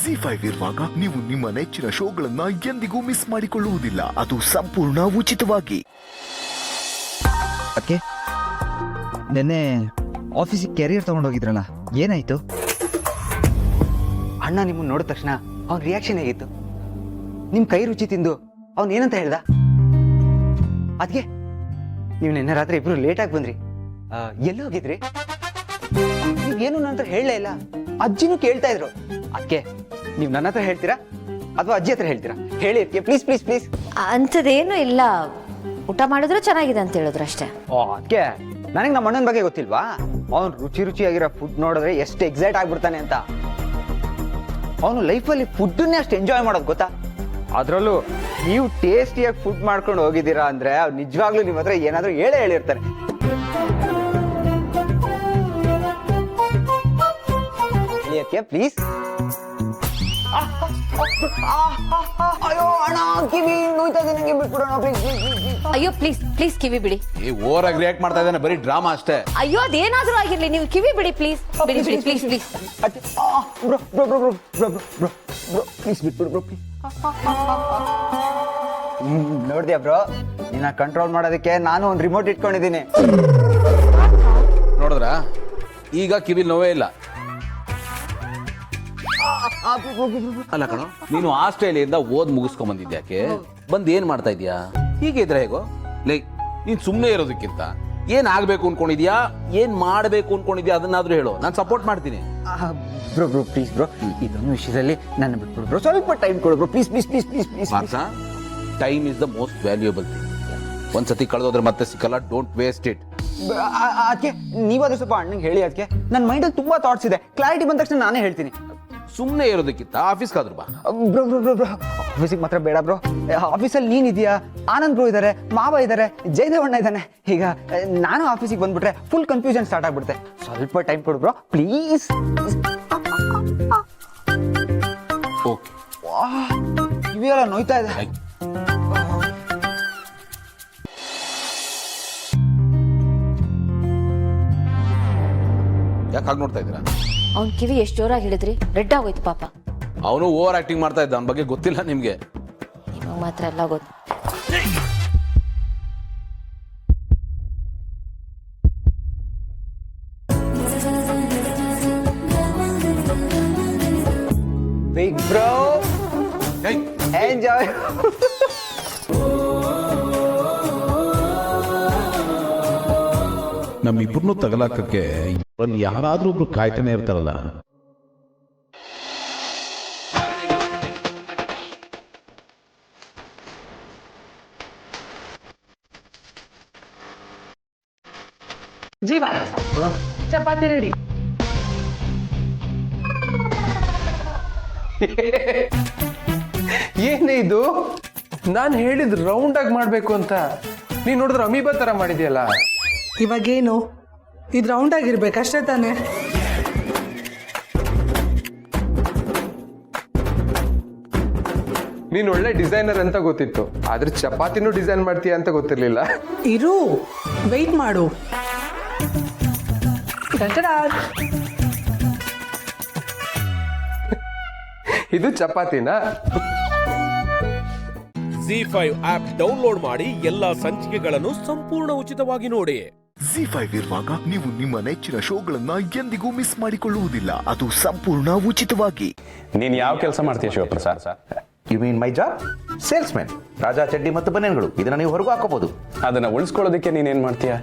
ಜಿ5 ಇರುವಾಗ ನೀವು ನಿಮ್ಮ ನೆಚ್ಚಿನ ಶೋಗಳನ್ನ ಎಂದಿಗೂ ಮಿಸ್ ಮಾಡಿಕೊಳ್ಳುವುದಿಲ್ಲ. ಅದು ಸಂಪೂರ್ಣ ಉಚಿತವಾಗಿ. ಓಕೆ, ನೆನ್ನೆ ಆಫೀಸಿಗೆ ಕ್ಯಾರಿಯರ್ ತಗೊಂಡೋಗಿದ್ರಲ್ಲ, ಏನಾಯ್ತು? ಅಣ್ಣ ನಿಮ್ಮನ್ನ ನೋಡಿದ ತಕ್ಷಣ ಅವ್ನ ರಿಯಾಕ್ಷನ್ ಹೇಗಿತ್ತು? ನಿಮ್ ಕೈ ರುಚಿ ತಿಂದು ಅವ್ನ ಏನಂತ ಹೇಳ್ದ? ಅದ್ಗೆ ನೀವು ನಿನ್ನೆ ರಾತ್ರಿ ಇಬ್ರು ಲೇಟ್ ಆಗಿ ಬಂದ್ರಿ. ಎಲ್ಲಿ ಹೋಗಿದ್ರಿ? ನೀವೇನು ನನ್ನ ಹತ್ರ ಹೇಳಲೇ ಇಲ್ಲ. ಅಜ್ಜಿನೂ ಕೇಳ್ತಾ ಇದ್ರು. ಅದಕ್ಕೆ ನೀವು ನನ್ನ ಹತ್ರ ಹೇಳ್ತೀರಾ ಅಥವಾ ಅಜ್ಜಿ ಹತ್ರ ಹೇಳ್ತೀರಾ? ಹೇಳಿ ಅದಕ್ಕೆ ಪ್ಲೀಸ್ ಪ್ಲೀಸ್ ಪ್ಲೀಸ್. ಅಂಥದ್ದೇನು ಇಲ್ಲ, ಊಟ ಮಾಡಿದ್ರು ಚೆನ್ನಾಗಿದೆ ಅಂತ ಹೇಳಿದ್ರು ಅಷ್ಟೇ. ಅದಕ್ಕೆ ನನಗೆ ನಮ್ಮ ಅಣ್ಣನ ಬಗ್ಗೆ ಗೊತ್ತಿಲ್ವಾ? ಅವ್ನು ರುಚಿಯಾಗಿರೋ ಫುಡ್ ನೋಡಿದ್ರೆ ಎಷ್ಟು ಎಕ್ಸೈಟ್ ಆಗ್ಬಿಡ್ತಾನೆ ಅಂತ. ಅವನು ಲೈಫಲ್ಲಿ ಫುಡ್ಡನ್ನೇ ಅಷ್ಟು ಎಂಜಾಯ್ ಮಾಡೋದು ಗೊತ್ತಾ? ಅದರಲ್ಲೂ ನೀವು ಟೇಸ್ಟಿಯಾಗಿ ಫುಡ್ ಮಾಡ್ಕೊಂಡು ಹೋಗಿದ್ದೀರಾ ಅಂದ್ರೆ ಅವ್ರು ನಿಜವಾಗ್ಲೂ ನಿಮ್ಮ ಹತ್ರ ಏನಾದರೂ ಹೇಳಿರ್ತಾರೆ. ಪ್ಲೀಸ್. ಅಯ್ಯೋ ಅಣ್ಣ, ಕಿವಿ ನೋಯ್ತಾ ಇದೆ ನನಗೆ, ಬಿಟ್ಬಿಡೋಣ ಪ್ಲೀಸ್. ಅಯ್ಯೋ ಪ್ಲೀಸ್ ಪ್ಲೀಸ್ ಕಿವಿ ಬಿಡಿ. ಓವರ್ ಆಗಿ ರಿಯಾಕ್ಟ್ ಮಾಡ್ತಾ ಇದ್ದಾನೆ, ಬರೀ ಡ್ರಾಮಾ ಅಷ್ಟೇ. ಅಯ್ಯೋ ಅದೇನಾದ್ರೂ ಆಗಿರ್ಲಿ, ನೀವು ಕಿವಿ ಬಿಡಿ ಪ್ಲೀಸ್. ಬಿಡಿ ಬಿಡಿ please please. Bro bro bro bro bro bro please ಬಿಟ್ಬಿಡು ಬ್ರೋ ಪ್ಲೀಸ್. ನೋಡ್ದ್ಯಾ ಬ್ರೋ, ನಿನ್ನ ಕಂಟ್ರೋಲ್ ಮಾಡೋದಕ್ಕೆ ನಾನು ಒಂದು ರಿಮೋಟ್ ಇಟ್ಕೊಂಡಿದ್ದೀನಿ. ನೋಡಿದ್ರ, ಈಗ ಕಿವಿ ನೋವೇ ಇಲ್ಲ. ಅಲ್ಲ ಕಣೋ, ನೀನು ಆಸ್ಟ್ರೇಲಿಯಿಂದ ಓದ್ ಮುಗಿಸ್ಕೊಂಡ್ ಬಂದಿದ್ಯಾಕೆ? ಬಂದ್ ಏನ್ ಮಾಡ್ತಾ ಇದೀಯಾ? ಹೀಗೆ ಇದ್ರೆ ಹೇಗೋ? ಲೈಕ್ ನೀನ್ ಸುಮ್ನೆ ಇರೋದಕ್ಕಿಂತ ಏನ್ ಆಗ್ಬೇಕು ಅನ್ಕೊಂಡಿದ್ಯಾ, ಏನ್ ಮಾಡ್ಬೇಕು ಅನ್ಕೊಂಡಿದ್ಯಾ ಅದನ್ನಾದ್ರೂ ಹೇಳು, ನಾನು ಸಪೋರ್ಟ್ ಮಾಡ್ತೀನಿ. ಬ್ರೋ ಬ್ರೋ ಪ್ಲೀಸ್ ಬ್ರೋ, ಇದೊಂದು ವಿಷಯದಲ್ಲಿ ನನ್ನ ಬಿಟ್ಬಿಡು ಬ್ರೋ, ಸ್ವಲ್ಪ ಟೈಮ್ ಕೊಡು bro please please please please please. Partha, time is the most valuable thing. ಒಂದ್ಸತಿ ಕಳೆದೋದ್ರೆ ಮತ್ತೆ ಸಿಕ್ಕಲ್ಲ, ಡೋಂಟ್ ವೇಸ್ಟ್ ಇಟ್. ಅದಕ್ಕೆ ನೀವಾದ್ರೂ ಸ್ವಲ್ಪ ಅಣ್ಣಂಗೆ ಹೇಳಿ. ಅದಕ್ಕೆ ನನ್ನ ಮೈಂಡಲ್ಲಿ ತುಂಬಾ ಥಾಟ್ಸ್ ಇದೆ, ಕ್ಲಾರಿಟಿ ಬಂದ ತಕ್ಷಣ ನಾನೇ ಹೇಳ್ತೀನಿ. ಸುಮ್ಮನೆ ಇರೋದಕ್ಕಿಂತ ಆಫೀಸ್ಗಾದ್ರು ಬಾ. ಬ್ರೋ ಬ್ರೋ ಬ್ರೋ ಬ್ರೋ ಆಫೀಸಿಗೆ ಮಾತ್ರ ಬೇಡ ಬ್ರೋ. ಆಫೀಸಲ್ಲಿ ನೀನಿದೆಯಾ, ಆನಂದ್ ಬ್ರೋ ಇದ್ದಾರೆ, ಮಾವ ಇದ್ದಾರೆ, ಜಯದೇವಣ್ಣ ಇದ್ದಾನೆ. ಈಗ ನಾನು ಆಫೀಸಿಗೆ ಬಂದ್ಬಿಟ್ರೆ ಫುಲ್ ಕನ್ಫ್ಯೂಷನ್ ಸ್ಟಾರ್ಟ್ ಆಗ್ಬಿಡುತ್ತೆ. ಸ್ವಲ್ಪ ಟೈಮ್ ಕೊಡು ಬ್ರೋ ಪ್ಲೀಸ್. ಓಕೆ, ಇವೆಲ್ಲ ನೋಯ್ತಾ ಇದೆ. ಯಾಕೆ ಹಾಗೆ ನೋಡ್ತಾ ಇದ್ದೀರಾ? ಅವ್ನ್ ಕಿವಿ ಎಷ್ಟು ಜೋರಾಗಿ ಹೇಳಿದ್ರಿ, ರೆಡ್ ಆಗೋಯ್ತು ಪಾಪ. ಅವನು ಓವರ್ ಆಕ್ಟಿಂಗ್ ಮಾಡ್ತಾ ಇದ್ದ, ಅವನ ಬಗ್ಗೆ ಗೊತ್ತಿಲ್ಲ ನಿಮ್ಗೆ? ನಿಮಗೆ ಮಾತ್ರ ಎಲ್ಲ ಗೊತ್ತು. Big bro enjoy. ನಮ್ಮಿಬ್ಬರನ್ನೂ ತಗಲಾಕಕ್ಕೆ ಯಾರಾದ್ರೂ ಒಬ್ರು ಕಾಯ್ತಾನೆ ಇರ್ತಾರಲ್ಲ. ಜೀವ, ಚಪಾತಿ ರೆಡಿ. ಏನೇ ಇದು? ನಾನು ಹೇಳಿದ್ ರೌಂಡ್ ಆಗಿ ಮಾಡ್ಬೇಕು ಅಂತ, ನೀನ್ ನೋಡಿದ್ರೆ ಅಮೀಬಾ ತರ ಮಾಡಿದ್ಯಲ್ಲ. ಇವಾಗೇನು ಇದು ರೌಂಡ್ ಆಗಿರ್ಬೇಕಷ್ಟೇ ತಾನೆ? ನೀನ್ ಒಳ್ಳೆ ಡಿಸೈನರ್ ಅಂತ ಗೊತ್ತಿತ್ತು, ಆದ್ರೆ ಚಪಾತಿನೂ ಡಿಸೈನ್ ಮಾಡ್ತೀಯ ಅಂತ ಗೊತ್ತಿರ್ಲಿಲ್ಲ. ಇರು, ವೆಯ್ಟ್ ಮಾಡು. ಇದು ಚಪಾತಿನಾ? ಜಿ5 ಆಪ್ ಡೌನ್ಲೋಡ್ ಮಾಡಿ ಎಲ್ಲಾ ಸಂಚಿಕೆಗಳನ್ನು ಸಂಪೂರ್ಣ ಉಚಿತವಾಗಿ ನೋಡಿ. ಜಿ5 ಇರುವಾಗ ನೀವು ನಿಮ್ಮ ನೆಚ್ಚಿನ ಶೋಗಳನ್ನ ಎಂದಿಗೂ ಮಿಸ್ ಮಾಡಿಕೊಳ್ಳುವುದಿಲ್ಲ. ಅದು ಸಂಪೂರ್ಣ ಉಚಿತವಾಗಿ. ನೀನ್ ಯಾವ ಕೆಲಸ ಮಾಡ್ತೀಯ Shivaprasad? You mean my job? Salesman. Raja Chaddi ಮತ್ತು ಬನಿಯನ್ಗಳು, ಇದನ್ನ ನೀವು ಹೊರಗೂ ಹಾಕೋಬಹುದು. ಅದನ್ನ ಉಳಿಸ್ಕೊಳ್ಳೋದಕ್ಕೆ ನೀನೇನ್ ಮಾಡ್ತೀಯ?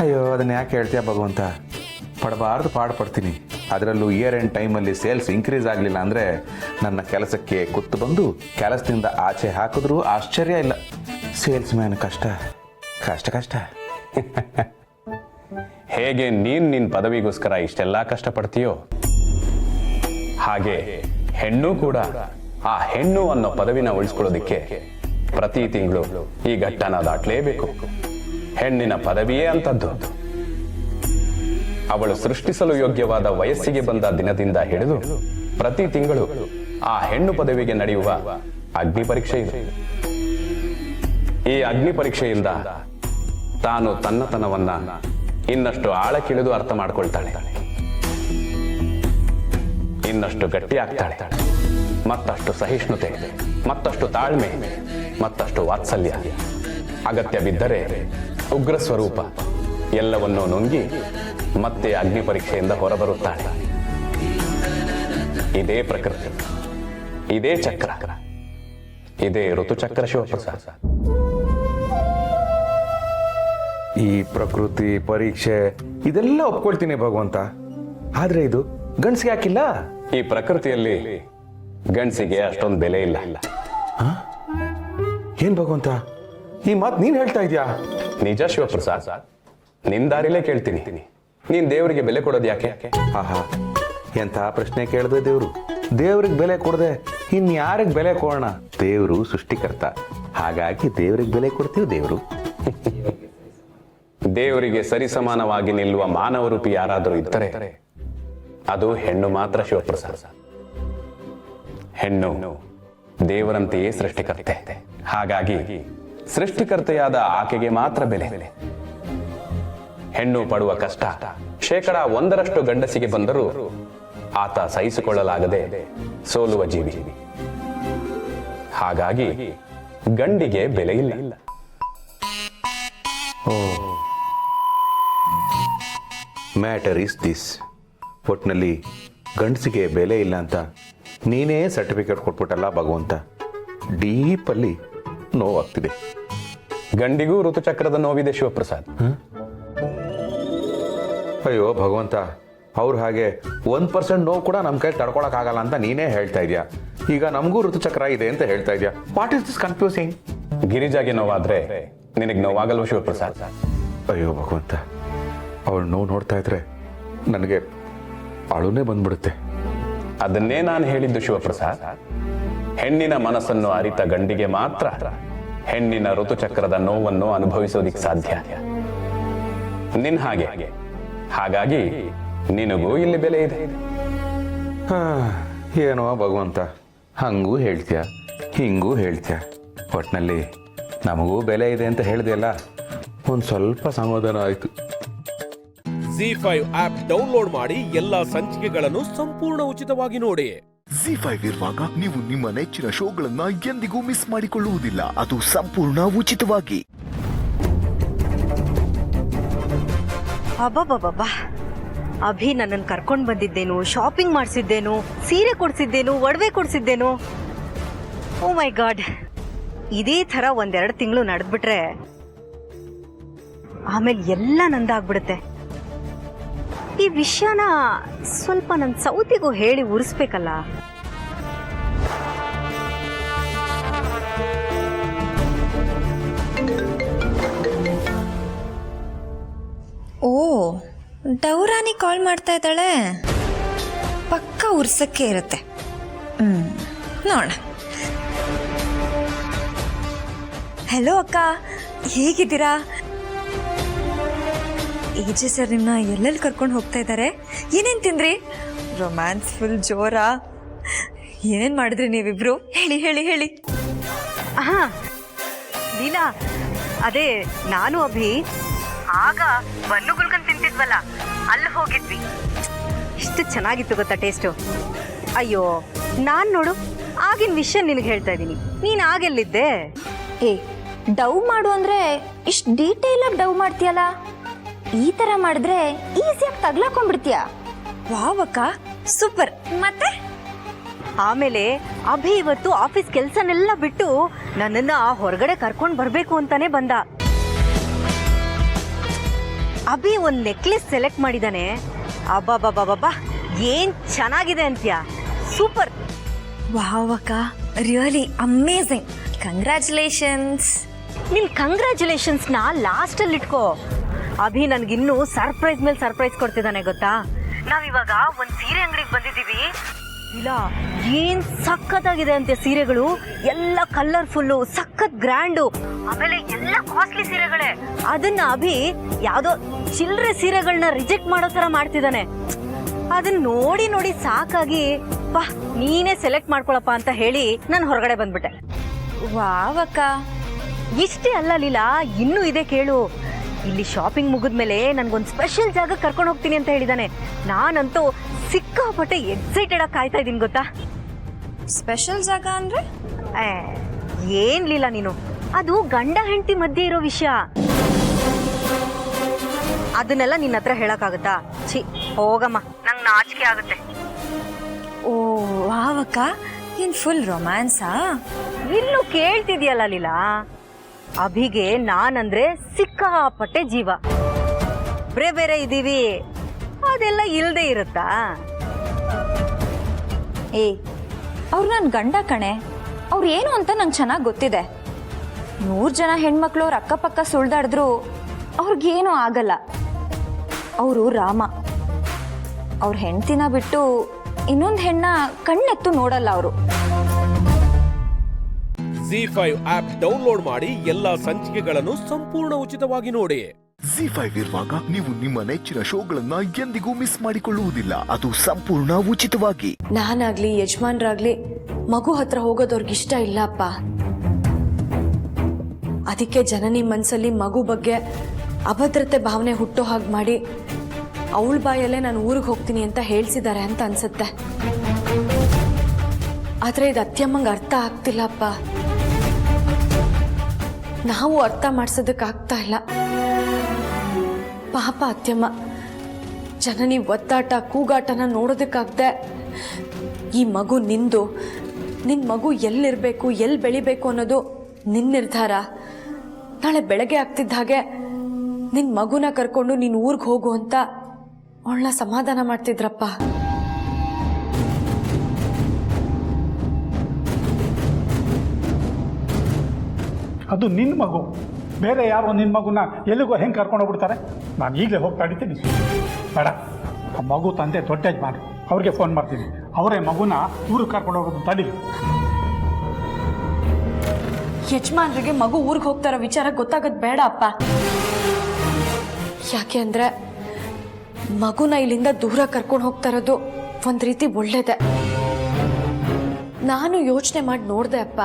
ಅಯ್ಯೋ, ಅದನ್ನ ಯಾಕೆ ಹೇಳ್ತೀಯ ಭಗವಂತ? ಪಡಬಾರ್ದು ಪಾಡು ಪಡ್ತೀನಿ. ಅದರಲ್ಲೂ ಇಯರ್ ಎಂಡ್ ಟೈಮಲ್ಲಿ ಸೇಲ್ಸ್ ಇನ್ಕ್ರೀಸ್ ಆಗಲಿಲ್ಲ ಅಂದರೆ ನನ್ನ ಕೆಲಸಕ್ಕೆ ಕುತ್ತು ಬಂದು ಕೆಲಸದಿಂದ ಆಚೆ ಹಾಕಿದ್ರೂ ಆಶ್ಚರ್ಯ ಇಲ್ಲ. ಸೇಲ್ಸ್ ಮ್ಯಾನ್ ಕಷ್ಟ ಕಷ್ಟ ಕಷ್ಟ. ಹೇಗೆ ನೀನು ನಿನ್ನ ಪದವಿಗೋಸ್ಕರ ಇಷ್ಟೆಲ್ಲ ಕಷ್ಟಪಡ್ತೀಯೋ ಹಾಗೆ ಹೆಣ್ಣು ಕೂಡ ಆ ಹೆಣ್ಣು ಅನ್ನೋ ಪದವಿನ ಉಳಿಸ್ಕೊಳ್ಳೋದಕ್ಕೆ ಪ್ರತಿ ತಿಂಗಳು ಈ ಘಟ್ಟನ ದಾಟಲೇಬೇಕು. ಹೆಣ್ಣಿನ ಪದವಿಯೇ ಅಂತದ್ದು. ಅವಳು ಸೃಷ್ಟಿಸಲು ಯೋಗ್ಯವಾದ ವಯಸ್ಸಿಗೆ ಬಂದ ದಿನದಿಂದ ಹಿಡಿದು ಪ್ರತಿ ತಿಂಗಳು ಆ ಹೆಣ್ಣು ಪದವಿಗೆ ನಡೆಯುವ ಅಗ್ನಿ ಪರೀಕ್ಷೆ ಇದೆ. ಈ ಅಗ್ನಿ ಪರೀಕ್ಷೆಯಿಂದ ತಾನು ತನ್ನತನವನ್ನ ಇನ್ನಷ್ಟು ಆಳಕ್ಕಿಳಿದು ಅರ್ಥ ಮಾಡ್ಕೊಳ್ತಾಳೆ. ಇನ್ನಷ್ಟು ಗಟ್ಟಿ ಆಗ್ತಾಳೆ, ಮತ್ತಷ್ಟು ಸಹಿಷ್ಣುತೆ, ಮತ್ತಷ್ಟು ತಾಳ್ಮೆ, ಮತ್ತಷ್ಟು ವಾತ್ಸಲ್ಯ, ಅಗತ್ಯ ಬಿದ್ದರೆ ಉಗ್ರ ಸ್ವರೂಪ ಎಲ್ಲವನ್ನೂ ನುಂಗಿ ಮತ್ತೆ ಅಗ್ನಿ ಪರೀಕ್ಷೆಯಿಂದ ಹೊರಬರುತ್ತಾಳೆ. ಇದೇ ಪ್ರಕೃತಿ, ಇದೇ ಚಕ್ರ, ಇದೇ ಋತುಚಕ್ರ ಶಿವಪ್ರಸಾದ್. ಈ ಪ್ರಕೃತಿ ಪರೀಕ್ಷೆ ಇದೆಲ್ಲ ಒಪ್ಕೊಳ್ತೀನಿ ಭಗವಂತ, ಆದ್ರೆ ಇದು ಗಂಡ್ಸಿಗೆ ಹಾಕಿಲ್ಲ. ಈ ಪ್ರಕೃತಿಯಲ್ಲಿ ಗಂಡ್ಸಿಗೆ ಅಷ್ಟೊಂದು ಬೆಲೆ ಇಲ್ಲ. ಏನ್ ಭಗವಂತ ಈ ಮಾತು ನೀನ್ ಹೇಳ್ತಾ ಇದ್ಯಾ? ನಿಜ ಶಿವಪ್ರಸಾದ್, ನಿನ್ ದಾರಿಲೇ ಕೇಳ್ತೀನಿ. ನೀನ್ ದೇವರಿಗೆ ಬೆಲೆ ಕೊಡೋದು ಯಾಕೆ? ಆಹಾ, ಎಂತ ಪ್ರಶ್ನೆ ಕೇಳಿದೆ ದೇವ್ರು. ದೇವ್ರಿಗೆ ಬೆಲೆ ಕೊಡದೆ ಇನ್ಯಾರಿಗೆ ಬೆಲೆ ಕೊಡೋಣ? ದೇವರು ಸೃಷ್ಟಿಕರ್ತ, ಹಾಗಾಗಿ ದೇವ್ರಿಗೆ ಬೆಲೆ ಕೊಡ್ತೀವಿ. ದೇವರು ದೇವರಿಗೆ ಸರಿಸಮಾನವಾಗಿ ನಿಲ್ಲುವ ಮಾನವ ರೂಪಿ ಯಾರಾದರೂ ಇದ್ದರೆ ಅದು ಹೆಣ್ಣು ಮಾತ್ರ ಶಿವಪ್ರಸಾದ್. ಹೆಣ್ಣು ದೇವರಂತೆಯೇ ಸೃಷ್ಟಿಕರ್ತೆ, ಹಾಗಾಗಿ ಸೃಷ್ಟಿಕರ್ತೆಯಾದ ಆಕೆಗೆ ಮಾತ್ರ ಬೆಲೆ. ಹೆಣ್ಣು ಪಡುವ ಕಷ್ಟ 1% ಗಂಡಸಿಗೆ ಬಂದರೂ ಆತ ಸಹಿಸಿಕೊಳ್ಳಲಾಗದೆ ಸೋಲುವ ಜೀವಿ, ಹಾಗಾಗಿ ಗಂಡಿಗೆ ಬೆಲೆ ಇಲ್ಲ. Matter is this. ಒಟ್ನಲ್ಲಿ ಗಂಡಸಿಗೆ ಬೆಲೆ ಇಲ್ಲ ಅಂತ ನೀನೇ ಸರ್ಟಿಫಿಕೇಟ್ ಕೊಟ್ಬಿಟ್ಟಲ್ಲ ಭಗವಂತ. ಡೀಪಲ್ಲಿ ನೋವಾಗ್ತಿದೆ. ಗಂಡಿಗೂ ಋತುಚಕ್ರದ ನೋವಿದೆ ಶಿವಪ್ರಸಾದ್. ಅಯ್ಯೋ ಭಗವಂತ, ಅವ್ರು ಹಾಗೆ 1% ನೋವು ಕೂಡ ನಮ್ಮ ಕೈ ತಡ್ಕೊಳಕ್ಕಾಗಲ್ಲ ಅಂತ ನೀನೇ ಹೇಳ್ತಾ ಇದೆಯಾ. ಈಗ ನಮಗೂ ಋತುಚಕ್ರ ಇದೆ ಅಂತ ಹೇಳ್ತಾ ಇದೆಯಾ. What is this confusing? ಗಿರಿಜಾಗೆ ನೋವಾದ್ರೆ ನಿನಗೆ ನೋವಾಗಲ್ವ ಶಿವಪ್ರಸಾದ್? ಅಯ್ಯೋ ಭಗವಂತ, ಅವಳು ನೋವು ನೋಡ್ತಾ ಇದ್ರೆ ನನಗೆ ಅಳುನೇ ಬಂದ್ಬಿಡುತ್ತೆ. ಅದನ್ನೇ ನಾನು ಹೇಳಿದ್ದು ಶಿವಪ್ರಸಾದ್. ಹೆಣ್ಣಿನ ಮನಸ್ಸನ್ನು ಅರಿತ ಗಂಡಿಗೆ ಮಾತ್ರ ಹೆಣ್ಣಿನ ಋತುಚಕ್ರದ ನೋವನ್ನು ಅನುಭವಿಸೋದಿಕ್ ಸಾಧ್ಯ. ನಿನ್ ಹಾಗೆ, ಹಾಗಾಗಿ ನಿನಗೂ ಇಲ್ಲಿ ಬೆಲೆ ಇದೆ. ಏನೋ ಭಗವಂತ, ಹಂಗೂ ಹೇಳ್ತೀಯ ಹಿಂಗೂ ಹೇಳ್ತೀಯ. ಒಟ್ನಲ್ಲಿ ನಮಗೂ ಬೆಲೆ ಇದೆ ಅಂತ ಹೇಳಿದೆಯಲ್ಲ, ಒಂದು ಸ್ವಲ್ಪ ಸಮಾಧಾನ ಆಯ್ತು. ZEE5 ಆಪ್ ಡೌನ್ಲೋಡ್ ಮಾಡಿ ಎಲ್ಲಾ ಸಂಚಿಕೆಗಳನ್ನು ಸಂಪೂರ್ಣ ಉಚಿತವಾಗಿ ನೋಡಿ. ZEE5 ಇರುವಾಗ ನೀವು ನಿಮ್ಮ ನೆಚ್ಚಿನ ಶೋಗಳನ್ನ ಎಂದಿಗೂ ಮಿಸ್ ಮಾಡಿಕೊಳ್ಳುವುದಿಲ್ಲ, ಅದು ಸಂಪೂರ್ಣ ಉಚಿತವಾಗಿ. ಅಬ್ಬಬ್ಬಬ್ಬಾ, ಅಭಿ ನನ್ನನ್ನು ಕರ್ಕೊಂಡು ಬಂದಿದ್ದೇನು, ಶಾಪಿಂಗ್ ಮಾಡಿಸಿದ್ದೇನು, ಸೀರೆ ಕೊಡ್ಸಿದ್ದೇನು, ಒಡವೆ ಕೊಡ್ಸಿದ್ದೇನು. ಓ ಮೈ ಗಾಡ್, ಇದೇ ಥರ 1-2 ತಿಂಗಳು ನಡೆದ್ಬಿಟ್ರೆ ಆಮೇಲೆ ಎಲ್ಲ ನಂದಾಗ್ಬಿಡುತ್ತೆ. ಈ ವಿಷಯನ ಸ್ವಲ್ಪ ನನ್ನ ಸೌತಿಗೂ ಹೇಳಿ ಉರಿಸ್ಬೇಕಲ್ಲ. ಓ, ಡೌರಾನಿ ಕಾಲ್ ಮಾಡ್ತಾ ಇದ್ದಾಳೆ. ಪಕ್ಕ ಉರ್ಸಕ್ಕೆ ಇರುತ್ತೆ. ನೋಡ. ಹೆಲೋ ಅಕ್ಕ, ಹೇಗಿದ್ದೀರಾ? ಏಜೆ ಸರ್ ನಿಮ್ಮನ್ನ ಎಲ್ಲೆಲ್ಲಿ ಕರ್ಕೊಂಡು ಹೋಗ್ತಾ ಇದ್ದಾರೆ? ಏನೇನು ತಿಂದ್ರಿ? ರೊಮ್ಯಾನ್ಸ್ ಫುಲ್ ಜೋರಾ? ಏನೇನು ಮಾಡಿದ್ರಿ ನೀವಿಬ್ರು? ಹೇಳಿ ಹೇಳಿ ಹೇಳಿ. ಹಾ ಲೀಲಾ, ಅದೇ ನಾನು ಅಭಿ ಆಗ ಬನ್ನು ಗುಲ್ಕನ್ ತಿಂತಿದ್ವಲ್ಲ, ಅಲ್ಲಿ ಹೋಗಿದ್ವಿ. ಎಷ್ಟು ಚೆನ್ನಾಗಿತ್ತು ಗೊತ್ತಾ ಟೇಸ್ಟು. ಅಯ್ಯೋ, ನಾನು ನೋಡು ಆಗಿನ ವಿಷಯ ನಿನಗೆ ಹೇಳ್ತಾ ಇದ್ದೀನಿ. ನೀನು ಆಗೆಲ್ಲಿದ್ದೆ? ಏ, ಡವ್ ಮಾಡು ಅಂದರೆ ಇಷ್ಟು ಡೀಟೇಲಾಗಿ ಡವ್ ಮಾಡ್ತೀಯಲ್ಲ. ಈ ಥರ ಮಾಡಿದ್ರೆ ಈಸಿಯಾಗಿ ತಗ್ಲಾಕೊಂಡ್ಬಿಡ್ತೀಯ. ವಾವ್ ಅಕ್ಕ, ಸೂಪರ್. ಮತ್ತೆ ಆಮೇಲೆ ಅಭಿ ಇವತ್ತು ಆಫೀಸ್ ಕೆಲಸನೆಲ್ಲ ಬಿಟ್ಟು ನನ್ನನ್ನ ಹೊರಗಡೆ ಕರ್ಕೊಂಡು ಬರಬೇಕು ಅಂತಾನೆ ಬಂದ. ಅಭಿ ಒಂದು ನೆಕ್ಲೆಸ್ ಸೆಲೆಕ್ಟ್ ಮಾಡಿದಾನೆ. ಅಬ್ಬಬ್ಬಬ್ಬಬ್ಬಾ, ಏನ್ ಚೆನ್ನಾಗಿದೆ ಅಂತ್ಯ. ಸೂಪರ್. ವಾವ್ ಅಕ್ಕ, ರಿಯಲಿ ಅಮೇಝಿಂಗ್. ಕಂಗ್ರ್ಯಾಚುಲೇಷನ್ಸ್. ನಿನ್ ಕಂಗ್ರ್ಯಾಚುಲೇಷನ್ಸ್ನ ಲಾಸ್ಟಲ್ಲಿ ಇಟ್ಕೋ. ಅಭಿ ನನ್ಗಿನ್ನೂ ಸರ್ಪ್ರೈಸ್ ಮೇಲೆ ಸರ್ಪ್ರೈಸ್ ಕೊಡ್ತಿದ್ದಾನೆ ಗೊತ್ತಾ. ನಾವಿವಾಗ ಒಂದು ಸೀರೆ ಅಂಗಡಿಗೆ ಬಂದಿದ್ದೀವಿ. ಇಲ್ಲ, ಏನ್ ಸಖತ್ತಾಗಿದೆ ಅಂತೆ ಸೀರೆಗಳು. ಎಲ್ಲ ಕಲರ್ಫುಲ್ಲು, ಸಖತ್ ಗ್ರ್ಯಾಂಡು, ಆಮೇಲೆ ಎಲ್ಲ ಕಾಸ್ಟ್ಲಿ ಸೀರೆಗಳೇ. ಅದನ್ನ ಅಭಿ ಯಾವ್ದೋ ಚಿಲ್ಲರೆ ಸೀರೆಗಳನ್ನ ರಿಜೆಕ್ಟ್ ಮಾಡೋ ತರ ಮಾಡ್ತಿದ್ದಾನೆ. ಅದನ್ನ ನೋಡಿ ನೋಡಿ ಸಾಕಾಗಿ, ಬಾ ನೀನೇ ಸೆಲೆಕ್ಟ್ ಮಾಡ್ಕೊಳಪ್ಪ ಅಂತ ಹೇಳಿ ನಾನು ಹೊರಗಡೆ ಬಂದ್ಬಿಟ್ಟೆ. ವಾವ್ ಅಕ್ಕ. ಇಷ್ಟೇ ಅಲ್ಲ ಲೀಲಾ, ಇನ್ನೂ ಇದೆ ಕೇಳು. ಇಲ್ಲಿ ಶಾಪಿಂಗ್ ಮುಗಿದ್ಮೇಲೆ ನನ್ಗೊಂದು ಸ್ಪೆಷಲ್ ಜಾಗ ಕರ್ಕೊಂಡು ಹೋಗ್ತೀನಿ ಅಂತ ಹೇಳಿದಾನೆ. ನಾನಂತೂ ಸಿಕ್ಕಾಪಟ್ಟೆ ಎಕ್ಸೈಟೆಡ್ ಆಗಿ ಕಾಯ್ತಾ ಇದ್ದೀನಿ ಗೊತ್ತಾ. ಸ್ಪೆಷಲ್ ಜಾಗ ಅಂದ್ರೆ ಏನ್ಲಿಲ್ಲ ನೀನು, ಅದು ಗಂಡ ಹೆಂಡತಿ ಮಧ್ಯೆ ಇರೋ ವಿಷಯ. ಅದನ್ನೆಲ್ಲ ನಿನ್ನ ಹತ್ರ ಹೇಳಕ್ಕಾಗತ್ತಾ? ಛೀ ಹೋಗಮ್ಮ, ನಂಗೆ ನಾಚಿಕೆ ಆಗುತ್ತೆ. ಓ ವಾವಕ್ಕ, ಏನ್ ಫುಲ್ ರೊಮ್ಯಾನ್ಸಾ? ಇಲ್ಲೂ ಕೇಳ್ತಿದ್ಯಲ್ಲ ಲೀಲಾ, ಅಭಿಗೆ ನಾನಂದ್ರೆ ಸಿಕ್ಕಾಪಟ್ಟೆ ಜೀವ. ಬೇರೆ ಬೇರೆ ಇದೀವಿ, ಅದೆಲ್ಲ ಇಲ್ದೇ ಇರುತ್ತಾ? ಏ ಅವ್ರು ನನ್ನ ಗಂಡ ಕಣೆ, ಅವ್ರು ಏನು ಅಂತ ನಂಗೆ ಚೆನ್ನಾಗಿ ಗೊತ್ತಿದೆ. 100 ಜನ ಹೆಣ್ಮಕ್ಳು ಅವ್ರ ಅಕ್ಕಪಕ್ಕ ಸುಳ್ದಾಡಿದ್ರು ಅವ್ರಿಗೇನೂ ಆಗಲ್ಲ. ಅವರು ರಾಮ, ಅವ್ರ ಹೆಂಡ್ತಿನ ಬಿಟ್ಟು ಇನ್ನೊಂದು ಹೆಣ್ಣ ಕಣ್ಣೆತ್ತು ನೋಡಲ್ಲ ಅವರು. ZEE5 ಆಪ್ ಡೌನ್ಲೋಡ್ ಮಾಡಿ ಎಲ್ಲಾ ಸಂಚಿಕೆಗಳನ್ನು ಸಂಪೂರ್ಣ ಉಚಿತವಾಗಿ ನೋಡಿ. ZEE5 ಇರುವಾಗ ನೀವು ನಿಮ್ಮ ನೆಚ್ಚಿನ ಶೋಗಳನ್ನ ಎಂದಿಗೂ ಮಿಸ್ ಮಾಡಿಕೊಳ್ಳುವುದಿಲ್ಲ. ಅದು ಸಂಪೂರ್ಣ ಉಚಿತವಾಗಿ. ನಾನಾಗ್ಲಿ ಯಜಮಾನ್ರಾಗ್ಲಿ ಮಗು ಹತ್ರ ಹೋಗೋದವ್ರಿಗಿಷ್ಟ ಇಲ್ಲಪ್ಪ. ಅದಕ್ಕೆ ಜನನಿ ಮನ್ಸಲ್ಲಿ ಮಗು ಬಗ್ಗೆ ಅಭದ್ರತೆ ಭಾವನೆ ಹುಟ್ಟೋ ಹಾಗೆ ಮಾಡಿ ಅವಳ ಬಾಯಲ್ಲೇ ನಾನು ಊರಿಗೆ ಹೋಗ್ತೀನಿ ಅಂತ ಹೇಳ್ಸಿದ್ದಾರೆ ಅಂತ ಅನ್ಸುತ್ತೆ. ಆದ್ರೆ ಇದು ಅತ್ಯಮ್ಮಂಗೆ ಅರ್ಥ ಆಗ್ತಿಲ್ಲಪ್ಪ. ನಾವು ಅರ್ಥ ಮಾಡ್ಸೋದಕ್ಕಾಗ್ತಾ ಇಲ್ಲ. ಪಾಪ ಅತ್ಯಮ್ಮ ಜನನಿ ಒತ್ತಾಟ ಕೂಗಾಟನ ನೋಡೋದಕ್ಕಾಗ್ದೆ ಈ ಮಗು ನಿಂದು, ನಿನ್ನ ಮಗು ಎಲ್ಲಿರಬೇಕು ಎಲ್ಲಿ ಬೆಳಿಬೇಕು ಅನ್ನೋದು ನಿನ್ನ ನಿರ್ಧಾರ. ನಾಳೆ ಬೆಳಗ್ಗೆ ಆಗ್ತಿದ್ದ ಹಾಗೆ ನಿನ್ನ ಮಗುನ ಕರ್ಕೊಂಡು ನೀನು ಊರಿಗೆ ಹೋಗು ಅಂತ ಅವಳನ್ನ ಸಮಾಧಾನ ಮಾಡ್ತಿದ್ರಪ್ಪ. ಅದು ನಿನ್ನ ಮಗು, ಬೇರೆ ಯಾರೋ ನಿನ್ನ ಮಗುನ ಎಲ್ಲಿಗೋ ಹೆಂಗೆ ಕರ್ಕೊಂಡು ಹೋಗ್ಬಿಡ್ತಾರೆ? ನಾನು ಈಗಲೇ ಹೋಗಿ ತಡಿತೀನಿ. ಬೇಡ, ಆ ಮಗು ತಂದೆ ದೊಡ್ಡ ಯಜಮಾನ್ರು, ಅವ್ರಿಗೆ ಫೋನ್ ಮಾಡ್ತೀನಿ. ಅವರೇ ಮಗುನ ಊರಿಗೆ ಕರ್ಕೊಂಡು ಹೋಗೋದು ತಡೀಲಿ. ಯಜಮಾನ್ರಿಗೆ ಮಗು ಊರಿಗೆ ಹೋಗ್ತಾರೋ ವಿಚಾರ ಗೊತ್ತಾಗೋದು ಬೇಡ ಅಪ್ಪ. ಯಾಕೆ ಅಂದ್ರೆ ಮಗುನ ಇಲ್ಲಿಂದ ದೂರ ಕರ್ಕೊಂಡು ಹೋಗ್ತಾ ಇರೋದು ಒಂದು ರೀತಿ ಒಳ್ಳೇದೆ. ನಾನು ಯೋಚನೆ ಮಾಡಿ ನೋಡ್ದೆ ಅಪ್ಪ.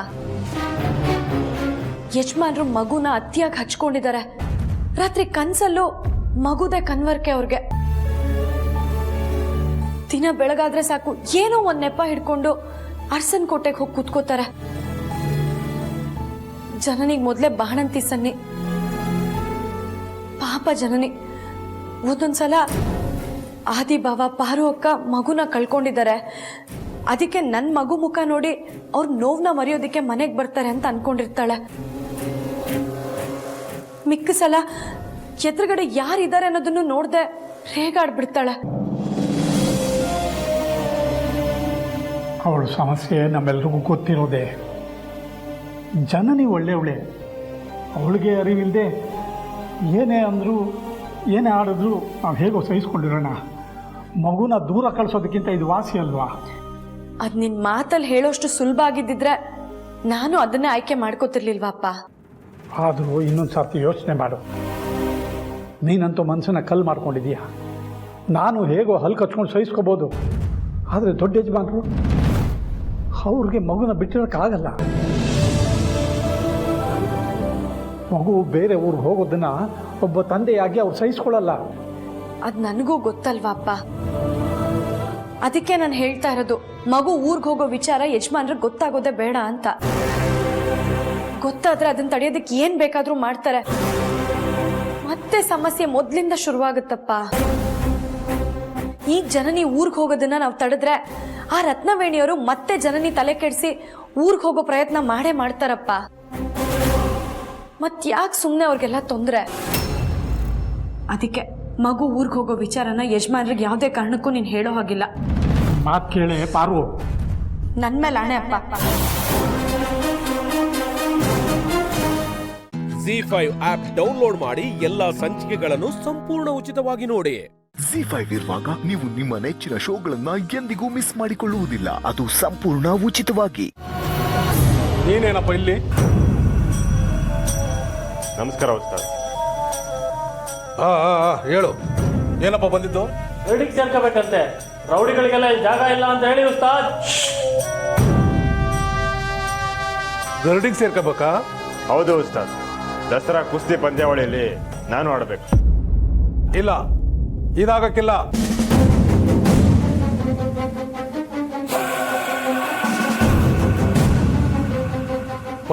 ಯಜಮಾನ್ರು ಮಗುನ ಅತಿಯಾಗಿ ಹಚ್ಕೊಂಡಿದ್ದಾರೆ. ರಾತ್ರಿ ಕನ್ಸಲ್ಲೂ ಮಗುದೇ ಕನ್ವರ್ಕೆ ಅವ್ರಿಗೆ. ದಿನ ಬೆಳಗಾದ್ರೆ ಸಾಕು ಏನೋ ಒಂದ್ ನೆಪ ಹಿಡ್ಕೊಂಡು ಅರ್ಸನ್ ಕೋಟೆಗೆ ಹೋಗಿ ಕೂತ್ಕೋತಾರೆ. ಜನನಿಗೆ ಮೊದಲೇ ಬಾಣಂತಿ ಸನ್ನಿ. ಪಾಪ ಜನನಿ ಒಂದೊಂದ್ಸಲ ಆದಿ ಬಾವ ಪಾರು ಅಕ್ಕ ಮಗುನ ಕಳ್ಕೊಂಡಿದ್ದಾರೆ. ಅದಕ್ಕೆ ನನ್ನ ಮಗು ಮುಖ ನೋಡಿ ಅವ್ರ ನೋವನ್ನ ಮರೆಯೋದಕ್ಕೆ ಮನೆಗೆ ಬರ್ತಾರೆ ಅಂತ ಅನ್ಕೊಂಡಿರ್ತಾಳೆ. ಮಿಕ್ಕ ಸಲ ಎದುರುಗಡೆ ಯಾರಿದ್ದಾರೆ ಅನ್ನೋದನ್ನು ನೋಡ್ದೆ ರೇಗಾಡ್ಬಿಡ್ತಾಳೆ. ಅವಳ ಸಮಸ್ಯೆ ನಮ್ಮೆಲ್ರಿಗೂ ಗೊತ್ತಿರೋದೆ. ಜನನಿ ಒಳ್ಳೆಯವಳೆ, ಅವಳಿಗೆ ಅರಿವಿಲ್ಲದೆ ಏನೇ ಅಂದರೂ ಏನೇ ಆಡಿದ್ರು ನಾವು ಹೇಗೋ ಸಹಿಸ್ಕೊಂಡಿರೋಣ. ಮಗುನ ದೂರ ಕಳಿಸೋದಕ್ಕಿಂತ ಇದು ವಾಸಿ ಅಲ್ವಾ? ಅದು ನಿನ್ನ ಮಾತಲ್ಲಿ ಹೇಳೋಷ್ಟು ಸುಲಭ ಆಗಿದ್ದಿದ್ರೆ ನಾನು ಅದನ್ನೇ ಆಯ್ಕೆ ಮಾಡ್ಕೋತಿರ್ಲಿಲ್ವಾಪ್ಪ. ಆದರೂ ಇನ್ನೊಂದು ಸರ್ತಿ ಯೋಚನೆ ಮಾಡು. ನೀನಂತೂ ಮನಸ್ಸನ್ನ ಕಲ್ಲು ಮಾಡ್ಕೊಂಡಿದೀಯ. ನಾನು ಹೇಗೋ ಹಲ್ಲು ಕಚ್ಕೊಂಡು ಸಹಿಸ್ಕೋಬೋದು, ಆದರೆ ದೊಡ್ಡ ಯಜಮಾನರು ಅವ್ರಿಗೆ ಮಗುನ ಬಿಟ್ಟಿರೋಕ್ಕಾಗಲ್ಲ. ಮಗು ಬೇರೆ ಊರಿಗೆ ಹೋಗೋದನ್ನ ಒಬ್ಬ ತಂದೆಯಾಗಿ ಅವ್ರು ಸಹಿಸ್ಕೊಳ್ಳಲ್ಲ. ಅದು ನನಗೂ ಗೊತ್ತಲ್ವಾಪ್ಪ. ಅದಕ್ಕೆ ನಾನು ಹೇಳ್ತಾ ಇರೋದು, ಮಗು ಊರಿಗೆ ಹೋಗೋ ವಿಚಾರ ಯಜಮಾನ್ರಿಗೆ ಗೊತ್ತಾಗೋದೇ ಬೇಡ ಅಂತ. ಗೊತ್ತಾದ್ರೆ ಅದನ್ನ ತಡೆಯೋದಕ್ಕೆ ಏನ್ ಬೇಕಾದ್ರೂ ಮಾಡ್ತಾರೆ. ಮತ್ತೆ ಸಮಸ್ಯೆ ಮೊದ್ಲಿಂದ ಶುರುವಾಗುತ್ತಪ್ಪ. ಈಗ ಜನನಿ ಊರಿಗೆ ಹೋಗೋದನ್ನ ನಾವು ತಡೆದ್ರೆ ಆ ರತ್ನವೇಣಿಯವರು ಮತ್ತೆ ಜನನಿ ತಲೆ ಕೆಡಿಸಿ ಊರಿಗೆ ಹೋಗೋ ಪ್ರಯತ್ನ ಮಾಡೇ ಮಾಡ್ತಾರಪ್ಪ. ಮತ್ ಯಾಕೆ ಸುಮ್ಮನೆ ಅವ್ರಿಗೆಲ್ಲ ತೊಂದರೆ? ಅದಕ್ಕೆ ಮಗು ಊರಿಗೆ ಹೋಗೋ ವಿಚಾರನ ಯಜಮಾನ್ರಿಗೆ ಯಾವುದೇ ಕಾರಣಕ್ಕೂ ನೀನು ಹೇಳೋ ಹಾಗಿಲ್ಲ. ಮಾತು ಕೇಳೆ ಪಾರು. ನನ್ನ ಮೇಲೆ ಆಣೆ ಅಪ್ಪ. ZEE5 ಆಪ್ ಡೌನ್ಲೋಡ್ ಮಾಡಿ ಎಲ್ಲಾ ಸಂಚಿಕೆಗಳನ್ನು ಸಂಪೂರ್ಣ ಉಚಿತವಾಗಿ ನೋಡಿ. ZEE5 ಇರುವಾಗ ನೀವು ನಿಮ್ಮ ನೆಚ್ಚಿನ ಶೋಗಳನ್ನ ಎಂದಿಗೂ ಮಿಸ್ ಮಾಡಿಕೊಳ್ಳುವುದಿಲ್ಲ. ಅದು ಸಂಪೂರ್ಣ ಉಚಿತವಾಗಿ. ನೀನೇನಪ್ಪ ಇಲ್ಲಿ? ನಮಸ್ಕಾರ ಉಸ್ತಾದ್. ಹೇಳು, ಏನಪ್ಪ ಬಂದಿದ್ದು? ರೌಡಿಗೆ ಸೇರ್ಕೋಬೇಕಂತೆ. ರೌಡಿಗಳಿಗೆಲ್ಲ ಜಾಗ ಇಲ್ಲ ಅಂತ ಹೇಳಿ ಉಸ್ತಾದ್. ಗರಡಿಗೆ ಸೇರ್ಕೋಬೇಕಾ? ಹೌದು ಉಸ್ತಾದ್, ದಸರಾ ಕುಸ್ತಿ ಪಂದ್ಯಾವಳಿಯಲ್ಲಿ ನಾನು ಆಡಬೇಕು. ಇಲ್ಲ, ಇದಾಗಕ್ಕಿಲ್ಲ.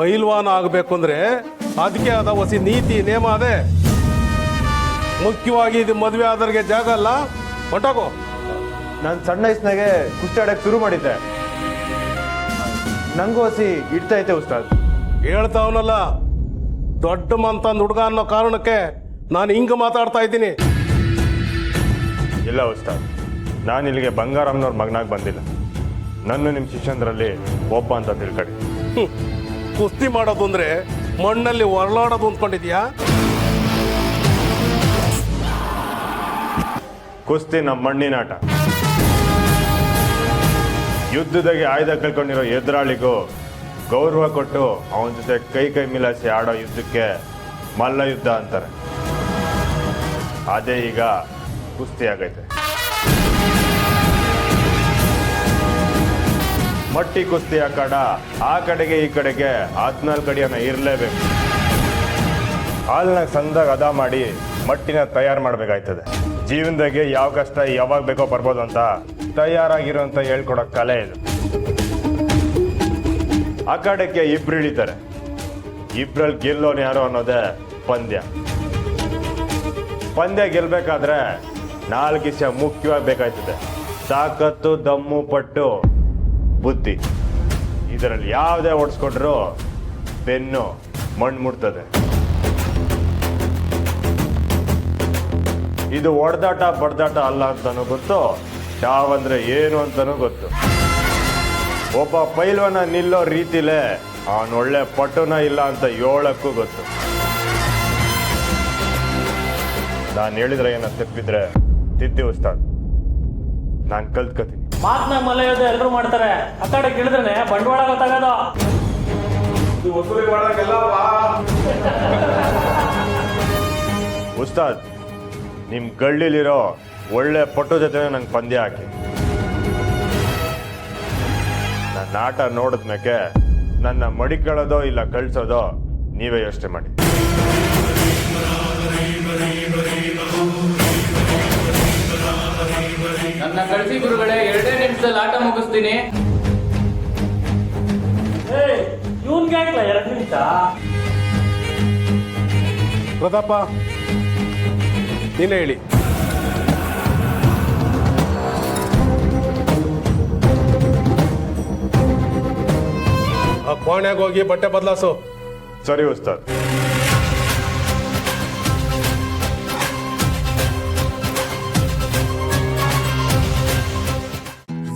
ಪೈಲ್ವಾನ ಆಗಬೇಕು ಅಂದ್ರೆ ಅದಕ್ಕೆ ಆದ ಹೊಸ ನೀತಿ ನೇಮ ಅದೇ. ಮುಖ್ಯವಾಗಿ ಇದು ಮದುವೆ ಆದವ್ರಿಗೆ ಜಾಗ ಅಲ್ಲ, ಹೊಂಟೋಗು. ನಾನು ಸಣ್ಣ ವಯಸ್ಸಿನಾಗೆ ಕುಸ್ತಿ ಆಡಕ್ಕೆ ಶುರು ಮಾಡಿದ್ದೆ. ನಂಗೂ ಹಸಿ ಇಡ್ತೈತೆ ಉಸ್ತಾದ್. ಹೇಳ್ತಾವನಲ್ಲ, ದೊಡ್ಡ ಮಂತಂದ್ ಹುಡುಗ ಅನ್ನೋ ಕಾರಣಕ್ಕೆ ನಾನು ಹಿಂಗ ಮಾತಾಡ್ತಾ ಇದ್ದೀನಿ. ಇಲ್ಲ ಉಸ್ತಾದ್, ನಾನು ಇಲ್ಲಿಗೆ ಬಂಗಾರಮ್ಮನವ್ರ ಮಗನಾಗಿ ಬಂದಿಲ್ಲ. ನನ್ನ ನಿಮ್ಮ ಶಿಷ್ಯಂದ್ರಲ್ಲಿ ಒಬ್ಬ ಅಂತ ತಿಳ್ಕೊಳ್ಳಿ. ಕುಸ್ತಿ ಮಾಡೋದು ಅಂದ್ರೆ ಮಣ್ಣಲ್ಲಿ ಹೊರಳಾಡೋದು ಅಂದ್ಕೊಂಡಿದ್ಯಾ? ಕುಸ್ತಿ ನಮ್ಮ ಮಣ್ಣಿನ ಆಟ. ಯುದ್ಧದಾಗೆ ಆಯುಧ ಕಳ್ಕೊಂಡಿರೋ ಎದುರಾಳಿಗೂ ಗೌರವ ಕೊಟ್ಟು ಅವನ ಜೊತೆ ಕೈ ಕೈ ಮಿಲಾಯಿಸಿ ಆಡೋ ಯುದ್ಧಕ್ಕೆ ಮಲ್ಲ ಯುದ್ಧ ಅಂತಾರೆ. ಅದೇ ಈಗ ಕುಸ್ತಿ ಆಗೈತೆ. ಮಟ್ಟಿ ಕುಸ್ತಿ ಅಖಾಡ ಆ ಕಡೆಗೆ ಈ ಕಡೆಗೆ 14 ಅಡಿಯನ್ನ ಇರಲೇಬೇಕು. ಹಾಲ್ನಾಗ ಸಂದಾಗ ಅದ ಮಾಡಿ ಮಟ್ಟಿನ ತಯಾರು ಮಾಡಬೇಕಾಯ್ತದೆ. ಜೀವನದಾಗೆ ಯಾವ ಕಷ್ಟ ಯಾವಾಗ ಬೇಕೋ ಬರ್ಬೋದು ಅಂತ ತಯಾರಾಗಿರೋಂಥ ಹೇಳ್ಕೊಡೋ ಕಲೆ ಇದು. ಅಖಾಡಕ್ಕೆ ಇಬ್ರು ಇಳಿತಾರೆ. ಇಬ್ರಲ್ಲಿ ಗೆಲ್ಲೋನು ಯಾರು ಅನ್ನೋದೇ ಪಂದ್ಯ. ಪಂದ್ಯ ಗೆಲ್ಬೇಕಾದ್ರೆ 4 ವಿಷಯ ಮುಖ್ಯವಾಗಿ ಬೇಕಾಯ್ತದೆ: ತಾಕತ್ತು, ದಮ್ಮು, ಪಟ್ಟು, ಬುದ್ಧಿ. ಇದರಲ್ಲಿ ಯಾವುದೇ ಓಡಿಸ್ಕೊಂಡ್ರು ಬೆನ್ನು ಮಣ್ಣು ಮುಟ್ತದೆ. ಇದು ಒಡೆದಾಟ ಬಡ್ದಾಟ ಅಲ್ಲ ಅಂತಾನೂ ಗೊತ್ತು, ಯಾವಂದ್ರೆ ಏನು ಅಂತಾನೂ ಗೊತ್ತು. ಒಬ್ಬ ಪೈಲ್ವನ ನಿಲ್ಲೋ ರೀತಿಲೇ ಅವನು ಒಳ್ಳೆ ಪಟುನ ಇಲ್ಲ ಅಂತ ಹೇಳಕ್ಕೂ ಗೊತ್ತು. ನಾನು ಹೇಳಿದ್ರೆ ಏನ ತಪ್ಪಿದ್ರೆ ತಿದ್ದಿ ಉಸ್ತಾದ್, ನಾನು ಕಲ್ತ್ಕತೀನಿ. ಮಾತ್ನಾಗ ಮಲ್ಲ ಯೋಧ ಎಲ್ಲರೂ ಮಾಡ್ತಾರೆ, ಆ ಕಡೆ ಇಳಿದ್ರೆ ಬಂಡವಾಳ ಗೊತ್ತಾಗೋದು. ಉಸ್ತಾದ್, ನಿಮ್ ಗಳ್ಳಿಲಿರೋ ಒಳ್ಳೆ ಪಟ್ಟು ಜೊತೆ ನಂಗೆ ಪಂದ್ಯ ಹಾಕಿ. ನನ್ನ ಆಟ ನೋಡಿದ್ಮೇಕೆ ನನ್ನ ಮಡಿಕೊಳ್ಳೋದೋ ಇಲ್ಲ ಕಳ್ಸೋದೋ ನೀವೇ ಯೋಚನೆ ಮಾಡಿ. ನನ್ನ ಕಳಿಸಿ ಗುರುಗಳೇ, 2 ನಿಮಿಷದಲ್ಲಿ ಆಟ ಮುಗಿಸ್ತೀನಿ. ಇವನ್ಗೆ ಆಗ್ಲ 2 ನಿಮಿಷ. ಪ್ರತಾಪ, ನೀನೇ ಹೇಳಿ. ಆ ಕೋಣೆಗೆ ಹೋಗಿ ಬಟ್ಟೆ ಬದಲಾಸು. ಸರಿ ಉಸ್ತಾದ್.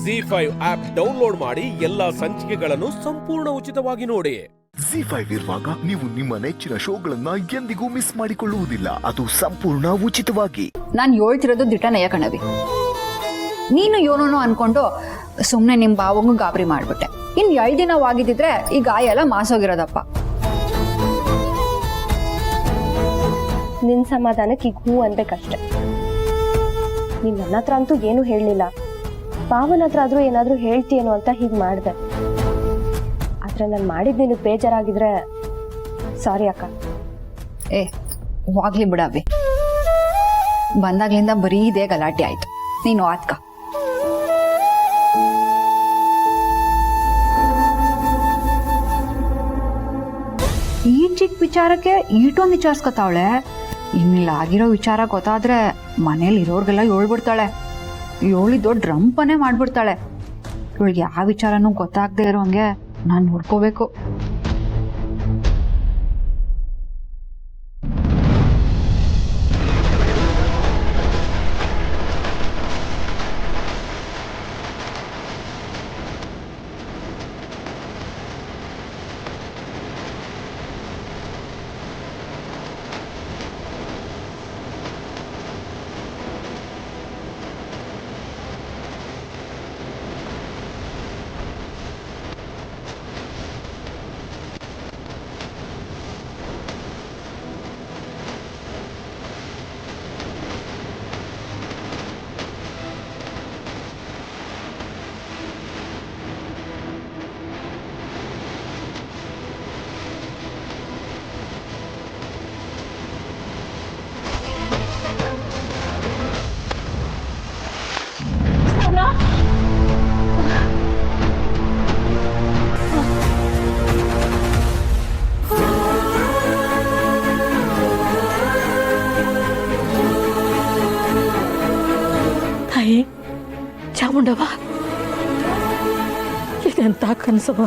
ZEE5 ಆಪ್ ಡೌನ್ಲೋಡ್ ಮಾಡಿ ಎಲ್ಲಾ ಸಂಚಿಕೆಗಳನ್ನು ಸಂಪೂರ್ಣ ಉಚಿತವಾಗಿ ನೋಡಿ. ZEE5 ಇರುವಾಗ ನೀವು ನಿಮ್ಮ ನೆಚ್ಚಿನ ಶೋಗಳನ್ನ ಎಂದಿಗೂ ಮಿಸ್ ಮಾಡಿಕೊಳ್ಳುವುದಿಲ್ಲ, ಅದು ಸಂಪೂರ್ಣ ಉಚಿತವಾಗಿ. ನಾನು ಹೇಳ್ತಿರೋದು ದಿಟನೆಯ ಕಣವಿ. ನೀನು ಯೋನೋನೋ ಅನ್ಕೊಂಡು ಸುಮ್ಮನೆ ನಿಮ್ಮ ಬಾವಂಗೂ ಗಾಬರಿ ಮಾಡ್ಬಿಟ್ಟೆ. ಇನ್ನು 7 ದಿನವಾಗಿದ್ದಿದ್ರೆ ಈ ಗಾಯ ಎಲ್ಲ ಮಾಸೋಗಿರೋದಪ್ಪ. ನಿನ್ನ ಸಮಾಧಾನಕ್ಕೆ ಈಗ ಹೂ ಅನ್ಬೇಕಷ್ಟೆ. ನೀನು ನನ್ನ ಹತ್ರ ಅಂತೂ ಏನೂ ಹೇಳಲಿಲ್ಲ. ಭಾವನ ಹತ್ರ ಆದರೂ ಏನಾದರೂ ಹೇಳ್ತೀಯೇನೋ ಅಂತ ಹೀಗೆ ಮಾಡಿದೆ. ಆದರೆ ನಾನು ಮಾಡಿದ್ದು ನಿನಗೆ ಬೇಜಾರಾಗಿದ್ರೆ ಸಾರಿ ಅಕ್ಕ. ಹೋಗ್ಲಿ ಬಿಡವಿ, ಬಂದಾಗ್ಲಿಂದ ಬರೀ ಇದೇ ಗಲಾಟೆ ಆಯ್ತು. ನೀನು ಆತ್ಕ. ಈ ಚಿಕ್ಕ ವಿಚಾರಕ್ಕೆ ಈಟೊಂದು ವಿಚಾರಿಸ್ಕೊತಾವಳೆ. ಇನ್ನಿಲ್ಲ ಆಗಿರೋ ವಿಚಾರ ಗೊತ್ತಾದ್ರೆ ಮನೇಲಿ ಇರೋರ್ಗೆಲ್ಲ ಹೇಳ್ಬಿಡ್ತಾಳೆ. ದೊಡ್ಡ ರಂಪನೆ ಮಾಡ್ಬಿಡ್ತಾಳೆ. ಇವಳಿಗೆ ಯಾವ ವಿಚಾರನೂ ಗೊತ್ತಾಗದೆ ಇರೋಂಗೆ ನಾನು ನೋಡ್ಕೋಬೇಕು. ಎಂತ ಕನಸವ,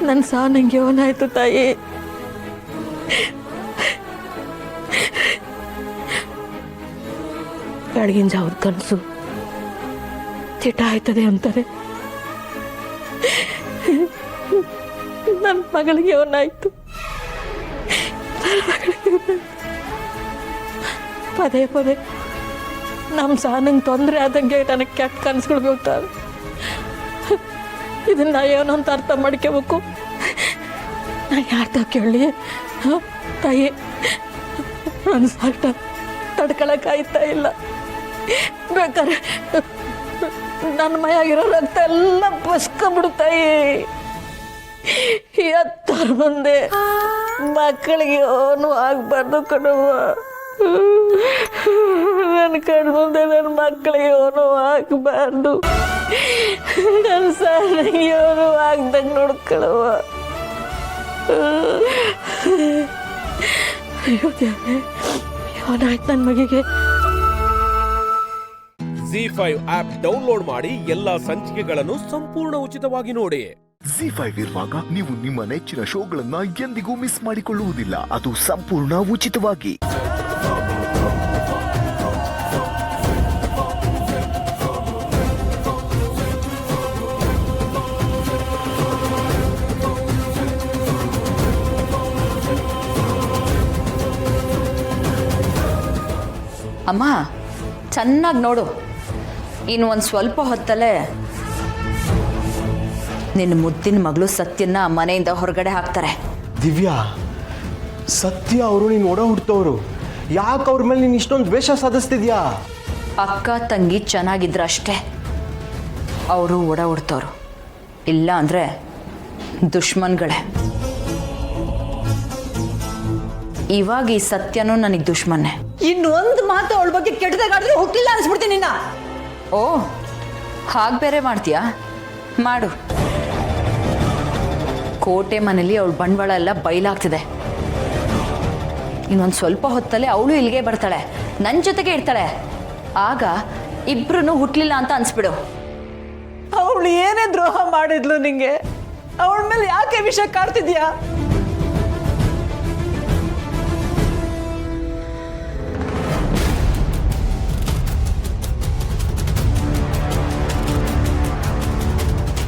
ನನ್ನ ಸಹ ನಂಗೆ ಏನಾಯ್ತು ತಾಯಿ. ಬೆಳಗಿನ ಜಾವದ ಕನಸು ತಿಟ ಆಯ್ತದೆ ಅಂತಾರೆ. ನನ್ನ ಮಗಳಿಗೆ ಏನಾಯ್ತು, ಪದೇ ಪದೇ ನಮ್ಮ ಸಹ ನಂಗೆ ತೊಂದರೆ ಆದಂಗೆ ನನಗೆ ಕೆಟ್ಟ ಕನಸುಗಳು ಬೀಳ್ತಾವೆ. ಇದನ್ನ ಏನೋ ಅಂತ ಅರ್ಥ ಮಾಡ್ಕೋಬೇಕು. ನಾನು ಯಾರ್ದ ಕೇಳಿ ತಾಯಿ, ನನ್ನ ಸಾಟ ತಡ್ಕೊಳಕ್ಕಾಯ್ತಾ ಇಲ್ಲ. ಬೇಕಾದ್ರೆ ನನ್ನ ಮೈಯಾಗಿರೋ ರಕ್ತ ಎಲ್ಲ ಬಸ್ಕೊಂಡ್ಬಿಡ್ತಾಯಿ. ಎತ್ತರ ಮುಂದೆ ಮಕ್ಕಳಿಗೆ ಏನು ಆಗಬಾರ್ದು ಕಣವ್ವ. ನನ್ನ ಕಣ್ಣು ಮುಂದೆ ನನ್ನ ಮಕ್ಕಳಿಗೆ ಏನು ಆಗಬಾರ್ದು. ನನ್ನ ಸಾರಿಗೆ ಏನು ಆಗ್ದಂಗೆ ನೋಡ್ಕೊಳವ್ವ. ಅಯ್ಯೋ ದೇವ್ರೆ, ಏನಾಯ್ತು ನನ್ನ ಮಗಿಗೆ? ZEE5 ಆಪ್ ಡೌನ್ಲೋಡ್ ಮಾಡಿ ಎಲ್ಲಾ ಸಂಚಿಕೆಗಳನ್ನು ಸಂಪೂರ್ಣ ಉಚಿತವಾಗಿ ನೋಡಿ. ZEE5 ಇರುವಾಗ ನೀವು ನಿಮ್ಮ ನೆಚ್ಚಿನ ಶೋಗಳನ್ನ ಎಂದಿಗೂ ಮಿಸ್ ಮಾಡಿಕೊಳ್ಳುವುದಿಲ್ಲ. ಅದು ಸಂಪೂರ್ಣ ಉಚಿತವಾಗಿ. ಅಮ್ಮ ಚೆನ್ನಾಗಿ ನೋಡು, ಇನ್ನು ಒಂದು ಸ್ವಲ್ಪ ಹೊತ್ತಲ್ಲೇ ನಿನ್ನ ಮುದ್ದಿನ ಮಗಳು ಸತ್ಯನ ಮನೆಯಿಂದ ಹೊರಗಡೆ ಹಾಕ್ತಾರೆ. ದಿವ್ಯಾ, ಸತ್ಯ ಅವರು ನೀನು ಒಡ ಹುಡ್ತವ್ರು, ಯಾಕೆ ಅವ್ರ ಮೇಲೆ ನೀನು ಇಷ್ಟೊಂದು ದ್ವೇಷ ಸಾಧಿಸ್ತಿದ್ಯಾ? ಅಕ್ಕ ತಂಗಿ ಚೆನ್ನಾಗಿದ್ರು ಅಷ್ಟೇ ಅವರು ಒಡ ಹುಡ್ತವ್ರು, ಇಲ್ಲ ಅಂದರೆ ದುಶ್ಮನ್ಗಳೇ. ಇವಾಗ ಈ ಸತ್ಯನೂ ನನಗೆ ದುಶ್ಮನ್ನೇ. ಇನ್ನೊಂದು ಮಾತು ಅವಳ ಬಗ್ಗೆ ಕೆಟ್ಟದಾಗಾದ್ರೆ ಹೋಗ್ಲಿಲ್ಲ ಅನ್ಸ್ಬಿಡ್ತೀನಿ ನಿನ್ನ. ಓ, ಹಾಗೆ ಬೇರೆ ಮಾಡ್ತೀಯಾ? ಮಾಡು. ಕೋಟೆ ಮನೇಲಿ ಅವಳ ಬಂಡವಾಳ ಎಲ್ಲ ಬಯಲಾಗ್ತಿದೆ. ಇನ್ನೊಂದು ಸ್ವಲ್ಪ ಹೊತ್ತಲ್ಲೇ ಅವಳು ಇಲ್ಲಿಗೆ ಬರ್ತಾಳೆ, ನನ್ನ ಜೊತೆಗೆ ಇರ್ತಾಳೆ. ಆಗ ಇಬ್ರು ಹುಟ್ಲಿಲ್ಲ ಅಂತ ಅನ್ಸ್ಬಿಡು. ಅವಳು ಏನೇ ದ್ರೋಹ ಮಾಡಿದ್ಲು ನಿಂಗೆ? ಅವಳ ಮೇಲೆ ಯಾಕೆ ವಿಷ ಕಾಡ್ತಿದ್ಯಾ?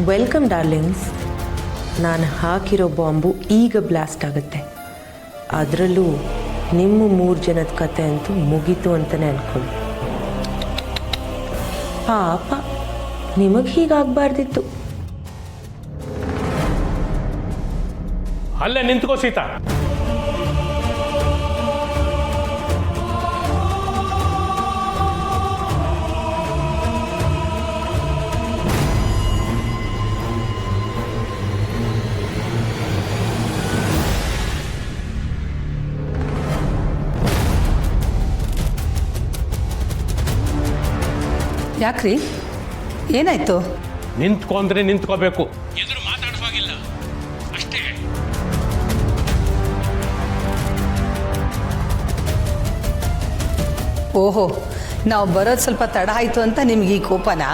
Welcome darlings. ನಾನು ಹಾಕಿರೋ ಬಾಂಬು ಈಗ ಬ್ಲಾಸ್ಟ್ ಆಗುತ್ತೆ. ಅದರಲ್ಲೂ ನಿಮ್ಮ 3 ಜನದ ಕತೆ ಅಂತೂ ಮುಗೀತು ಅಂತಲೇ ಅನ್ಕೊಳ್ಳಿ. ಪಾಪ, ನಿಮಗೆ ಹೀಗಾಗಬಾರ್ದಿತ್ತು. ಅಲ್ಲೇ ನಿಂತ್ಕೋ ಸೀತಾ. ಯಾಕ್ರಿ, ಏನಾಯ್ತು? ನಿಂತ್ಕೊ ಅಂದ್ರೆ ನಿಂತ್ಕೋಬೇಕು, ಎದುರು ಮಾತಾಡುವಾಗಿಲ್ಲ ಅಷ್ಟೇ. ಓಹೋ, ನಾವು ಬರೋದು ಸ್ವಲ್ಪ ತಡ ಆಯಿತು ಅಂತ ನಿಮ್ಗೆ ಈ ಕೋಪನಾ?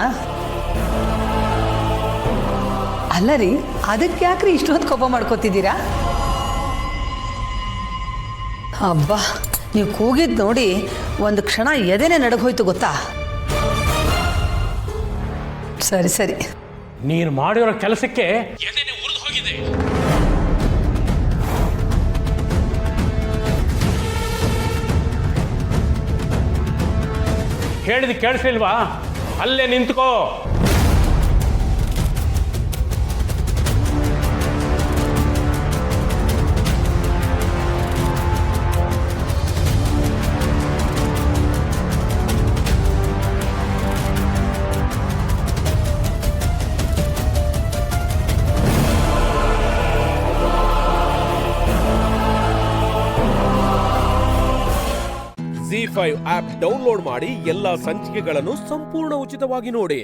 ಅಲ್ಲ ರೀ, ಅದಕ್ಕೆ ಯಾಕ್ರಿ ಇಷ್ಟೊಂದು ಕೋಪ ಮಾಡ್ಕೋತಿದ್ದೀರಾ? ಅಬ್ಬಾ, ನೀವು ಕೂಗಿದ್ದು ನೋಡಿ ಒಂದು ಕ್ಷಣ ಎದೆನೇ ನಡಗೋಯ್ತು ಗೊತ್ತಾ? ಸರಿ ಸರಿ, ನೀನು ಮಾಡಿರೋ ಕೆಲಸಕ್ಕೆ ಎದೆನೇ ಉರಿದು ಹೋಗಿದೆ. ಹೇಳಿದ ಕೇಳಿಸ್ಲಿಲ್ವಾ? ಅಲ್ಲೇ ನಿಂತ್ಕೋ. ZEE5 ಆಪ್ ಡೌನ್ಲೋಡ್ ಮಾಡಿ ಎಲ್ಲಾ ಸಂಚಿಕೆಗಳನ್ನು ಸಂಪೂರ್ಣ ಉಚಿತವಾಗಿ ನೋಡಿ.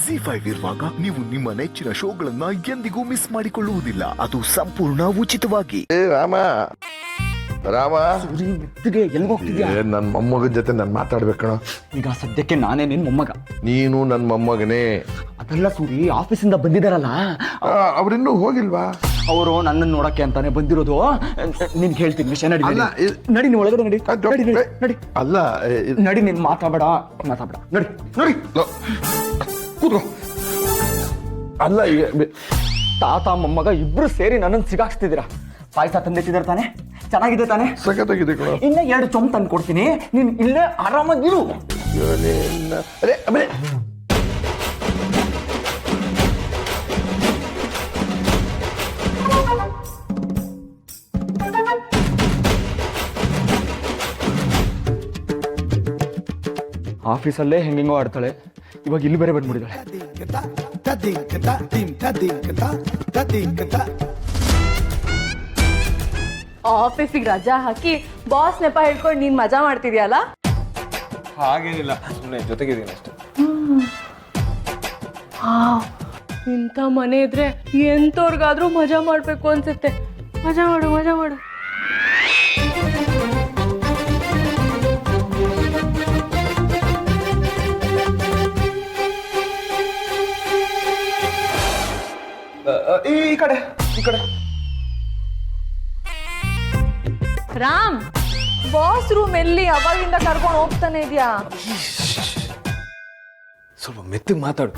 ZEE5 ಇರುವಾಗ ನೀವು ನಿಮ್ಮ ನೆಚ್ಚಿನ ಶೋಗಳನ್ನ ಎಂದಿಗೂ ಮಿಸ್ ಮಾಡಿಕೊಳ್ಳುವುದಿಲ್ಲ. ಅದು ಸಂಪೂರ್ಣ ಉಚಿತವಾಗಿ. ರಾಮ, ರಾಮ ಎಲ್ಲಿ ಹೋಗ್ತಿದ್ಯಾ? ನನ್ನ ಮೊಮ್ಮಗನ ಜೊತೆ ನಾನು ಮಾತಾಡ್ಬೇಕಣ. ಈಗ ಸದ್ಯಕ್ಕೆ ನಾನೇ ನಿನ್ ಮೊಮ್ಮಗ. ನೀನು ನನ್ನ ಮೊಮ್ಮಗನೇ. ಅದೆಲ್ಲ ಸೂರಿ ಆಫೀಸಿಂದ ಬಂದಿದಾರಲ್ಲ, ಅವ್ರಿನ್ನೂ ಹೋಗಿಲ್ವಾ? ಅವರು ನನ್ನನ್ನು ನೋಡಕ್ಕೆ ಅಂತಾನೆ ಬಂದಿರೋದು. ನಿನ್ಗೆ ಹೇಳ್ತೀನಿ ವಿಷಯ. ನಡಿ ಅಲ್ಲ, ನಡಿ, ನೀವು ಒಳಗಡೆ ನಡಿ. ನಡಿ ಅಲ್ಲ ನಡಿ, ನೀನ್ ಮಾತಾಡ ನಡಿ ನೋಡಿ. ಕೂತ್ಕೋ. ಅಲ್ಲ ತಾತ ಮೊಮ್ಮಗ ಇಬ್ರು ಸೇರಿ ನನ್ನನ್ನು ಸಿಗಾಕ್ಸ್ತಿದ್ದೀರಾ. ಪಾಯಸ ತಂದಿಟ್ಟಿದ್ದಾರೆ ತಾನೆ? ಚೆನ್ನಾಗಿದೆ ತಾನೆ? ಸಖತ್ತಾಗಿದೆ ಕಣ. ಇನ್ನ 2 ಚೊಂಬ್ ತಂದು ಕೊಡ್ತೀನಿ, ನೀನ್ ಇಲ್ಲೇ ಆರಾಮಾಗಿರು. ಅದೇ ಆಮೇಲೆ ಆಫೀಸಲ್ಲೇ ಹೆಂಗೆಂಗೋ ಆಡ್ತಾಳೆ, ಇವಾಗ ಇಲ್ಲಿ ಬೇರೆ ಬಂದ್ಬಿಟ್ಟಿದ್ದಾಳೆ. ಆಫೀಸಿಗೆ ರಜಾ ಹಾಕಿ ಬಾಸ್ ನೆಪ ಹೇಳ್ಕೊಂಡು ನೀನ್ ಮಜಾ ಮಾಡ್ತಿದ್ಯಲ್ಲ? ಹಾಗೇನಿಲ್ಲ, ಸುಮ್ಮನೆ ಜೊತೆಗಿದ್ದೀನಿ ಅಷ್ಟೇ. ಇಂಥ ಮನೆ ಇದ್ರೆ ಎಂತವ್ರಿಗಾದ್ರೂ ಮಜಾ ಮಾಡ್ಬೇಕು ಅನ್ಸುತ್ತೆ. ಮಜಾ ಮಾಡು, ಮಜಾ ಮಾಡು. ಈ ಕಡೆ ರಾಮ್, ಬಾಸ್ ರೂಮ್ ಎಲ್ಲಿ? ಅವಾಗಿಂದ ಕರ್ಕೊಂಡು ಹೋಗ್ತಾನೆ ಇದೆಯಾ? ಸ್ವಲ್ಪ ಮೆತ್ತಗೆ ಮಾತಾಡು,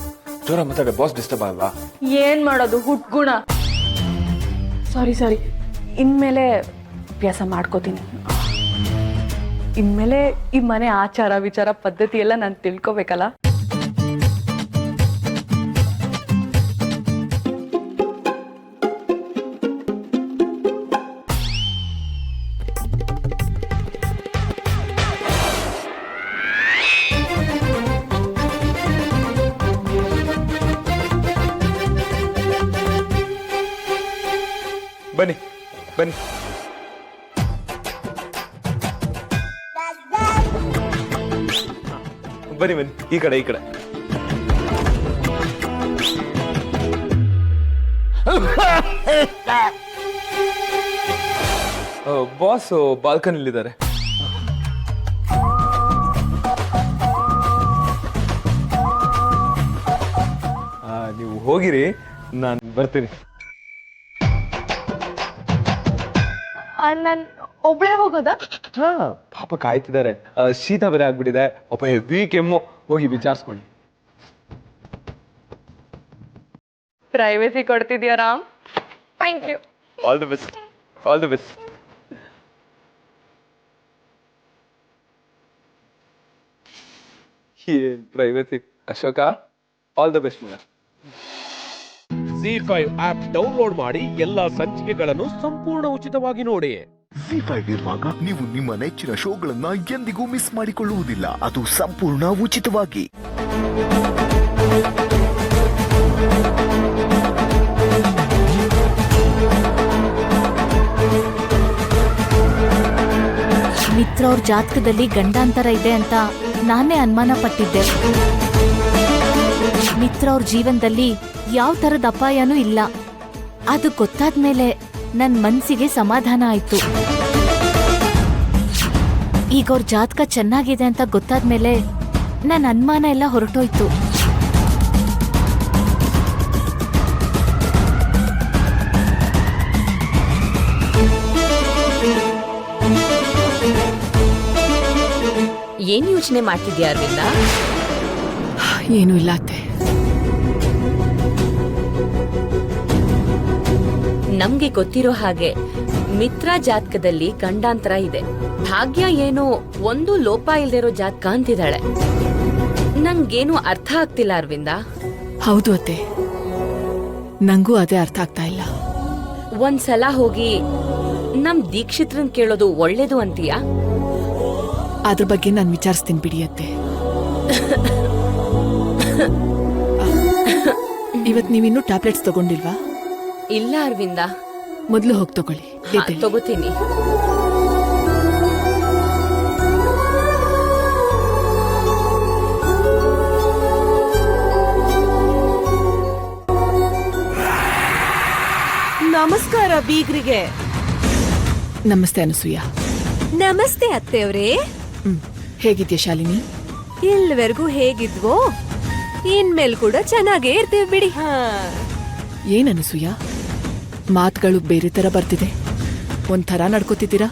ಜೋರ ಮಾತಾಡ, ಬಾಸ್ ಡಿಸ್ಟರ್ಬ್ ಆಗಲ್ವಾ? ಏನ್ ಮಾಡೋದು, ಹುಟ್ಗುಣ. ಸಾರಿ, ಇನ್ಮೇಲೆ ಅಭ್ಯಾಸ ಮಾಡ್ಕೋತೀನಿ. ಇನ್ಮೇಲೆ ಈ ಮನೆ ಆಚಾರ ವಿಚಾರ ಪದ್ಧತಿ ಎಲ್ಲ ನಾನು ತಿಳ್ಕೊಬೇಕಲ್ಲ. ಬನ್ನಿ ಬನ್ನಿ. ಬನ್ನಿ ಬನ್ನಿ, ಈ ಕಡೆ ಈ ಕಡೆ. ಬಾಸ್ ಬಾಲ್ಕನಿಲಿದ್ದಾರೆ. ನೀವು ಹೋಗಿರಿ, ನಾನು ಬರ್ತೀನಿ. ನಾನು ಒಬ್ಳೇ ಹೋಗೋದಾ? ಪಾಪ ಕಾಯ್ತಿದ್ದಾರೆ, ಶೀತ ಬೇರೆ ಆಗ್ಬಿಟ್ಟಿದೆ, ಪಾಪ ಹೆವಿ ಕೆಮ್ಮು, ಹೋಗಿ ವಿಚಾರಿಸ್ಕೊಳ್ಳಿ. ಪ್ರೈವೇಸಿ ಕೊಡ್ತಿದ್ಯಾ Ram? Thank you. All the best, all the best. ಏನ್ privacy Ashoka, all the best ಮಗ. Z5 ಆಪ್ ಡೌನ್ಲೋಡ್ ಮಾಡಿ ಎಲ್ಲಾ ಸಂಚಿಕೆಗಳನ್ನು ಸಂಪೂರ್ಣ ಉಚಿತವಾಗಿ ನೋಡಿ. Z5 ಇರುವಾಗ ನೀವು ನಿಮ್ಮ ನೆಚ್ಚಿನ ಶೋಗಳನ್ನ ಎಂದಿಗೂ ಮಿಸ್ ಮಾಡಿಕೊಳ್ಳುವುದಿಲ್ಲ, ಅದು ಸಂಪೂರ್ಣ ಉಚಿತವಾಗಿ. ಮಿತ್ರ ಅವ್ರ ಜಾತಕದಲ್ಲಿ ಗಂಡಾಂತರ ಇದೆ ಅಂತ ನಾನೇ ಅನುಮಾನ ಪಟ್ಟಿದ್ದೆ. ಮಿತ್ರ ಅವ್ರ ಜೀವನದಲ್ಲಿ ಯಾವ ತರದ ಅಪಾಯನೂ ಇಲ್ಲ. ಅದು ಗೊತ್ತಾದ್ಮೇಲೆ ನನ್ ಮನ್ಸಿಗೆ ಸಮಾಧಾನ ಆಯ್ತು. ಈಗ ಅವ್ರ ಜಾತಕ ಚೆನ್ನಾಗಿದೆ ಅಂತ ಗೊತ್ತಾದ್ಮೇಲೆ ನನ್ನ ಅನುಮಾನ ಎಲ್ಲ ಹೊರಟೋಯ್ತು. ಏನ್ ಯೋಚನೆ ಮಾಡ್ತಿದ್ಯಾ ಅರವಿಂದ? ಏನೂ ಇಲ್ಲ ಅತ್ತೆ. ನಮ್ಗೆ ಗೊತ್ತಿರೋ ಹಾಗೆ ಮಿತ್ರ ಜಾತಕದಲ್ಲಿ ಗಂಡಾಂತರ ಇದೆ. ಭಾಗ್ಯ ಏನೋ ಒಂದು ಲೋಪ ಇಲ್ದಿರೋ ಜಾತಕ ಅಂತಿದ್ದಾಳೆ. ನಂಗೇನು ಅರ್ಥ ಆಗ್ತಿಲ್ಲ ಅರವಿಂದ. ಹೌದು ಅತ್ತೆ, ನಂಗೂ ಅದೇ ಅರ್ಥ ಆಗ್ತಾ ಇಲ್ಲ. ಒಂದ್ಸಲ ಹೋಗಿ ನಮ್ ದೀಕ್ಷಿತ್ರನ್ ಕೇಳೋದು ಒಳ್ಳೇದು ಅಂತೀಯಾ? ಅದ್ರ ಬಗ್ಗೆ ನಾನು ವಿಚಾರಿಸ್ತೀನಿ ಬಿಡಿ ಅತ್ತೆ. ಇವತ್ ನೀವಿನ್ನೂ ಟ್ಯಾಬ್ಲೆಟ್ಸ್ ತಗೊಂಡಿಲ್ವಾ? ಇಲ್ಲ ಅರವಿಂದ. ಮೊದಲು ಹೋಗಿ ತಗೊಳ್ಳಿ. ತಗೋತೀನಿ. ನಮಸ್ಕಾರ ಬೀಗ್ರಿಗೆ. ನಮಸ್ತೆ ಅನಸೂಯ. ನಮಸ್ತೆ ಅತ್ತೆಯವ್ರೇ. ಹೇಗಿದ್ಯಾ ಶಾಲಿನಿ? ಇಲ್ಲಿವರೆಗೂ ಹೇಗಿದ್ವೋ ಇನ್ಮೇಲ್ ಕೂಡ ಚೆನ್ನಾಗೇ ಇರ್ತೀವಿ ಬಿಡಿ. ಏನ್ ಅನಸೂಯ, ಮಾತುಗಳು ಬೇರೆ ತರ ಬರ್ತಿದೆ, ಒಂಥರ ನಡ್ಕೋತಿದ್ದೀರಾ?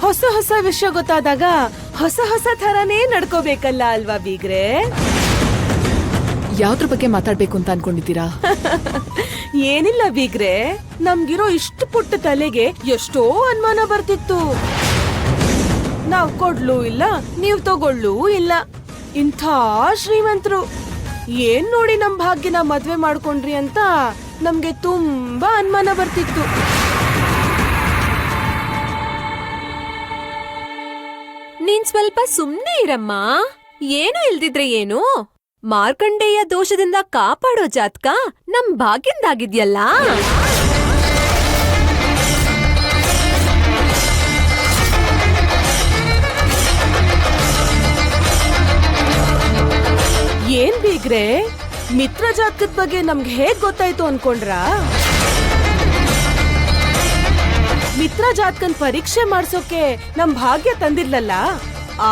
ಹೊಸ ಹೊಸ ವಿಷಯ ಗೊತ್ತಾದಾಗ ಹೊಸ ಹೊಸ ಥರನೇ ನಡ್ಕೋಬೇಕಲ್ಲ ಅಲ್ವಾ ಬೀಗ್ರೆ? ಯಾವ್ದ್ರ ಬಗ್ಗೆ ಮಾತಾಡ್ಬೇಕು ಅಂತ ಅನ್ಕೊಂಡಿದ್ದೀರಾ? ಏನಿಲ್ಲ ಬೀಗ್ರೆ, ನಮ್ಗಿರೋ ಇಷ್ಟು ಪುಟ್ಟ ತಲೆಗೆ ಎಷ್ಟೋ ಅನುಮಾನ ಬರ್ತಿತ್ತು. ನಾವ್ ಕೊಡ್ಲೂ ಇಲ್ಲ, ನೀವ್ ತಗೊಳ್ಳೂ ಇಲ್ಲ. ಇಂಥ ಶ್ರೀಮಂತರು ಏನ್ ನೋಡಿ ನಮ್ ಭಾಗ್ಯನ ಮದ್ವೆ ಮಾಡ್ಕೊಂಡ್ರಿ ಅಂತ ನಮ್ಗೆ ತುಂಬಾ ಅನುಮಾನ ಬರ್ತಿತ್ತು. ನೀನ್ ಸ್ವಲ್ಪ ಸುಮ್ನೆ ಇರಮ್ಮ. ಏನು ಇಲ್ದಿದ್ರೆ ಏನು, ಮಾರ್ಕಂಡೇಯ ದೋಷದಿಂದ ಕಾಪಾಡೋ ಜಾತಕ ನಮ್ ಭಾಗ್ಯಂದಾಗಿದ್ಯಲ್ಲ. ಏನ್ ಬೀಗ್ರೆ, ಮಿತ್ರ ಜಾತಕದ ಬಗ್ಗೆ ನಮ್ಗೆ ಹೇಗ್ ಗೊತ್ತಾಯ್ತು ಅನ್ಕೊಂಡ್ರಾ? ಮಿತ್ರ ಜಾತಕನ್ ಪರೀಕ್ಷೆ ಮಾಡ್ಸೋಕೆ ನಮ್ ಭಾಗ್ಯ ತಂದಿರ್ಲಲ್ಲ,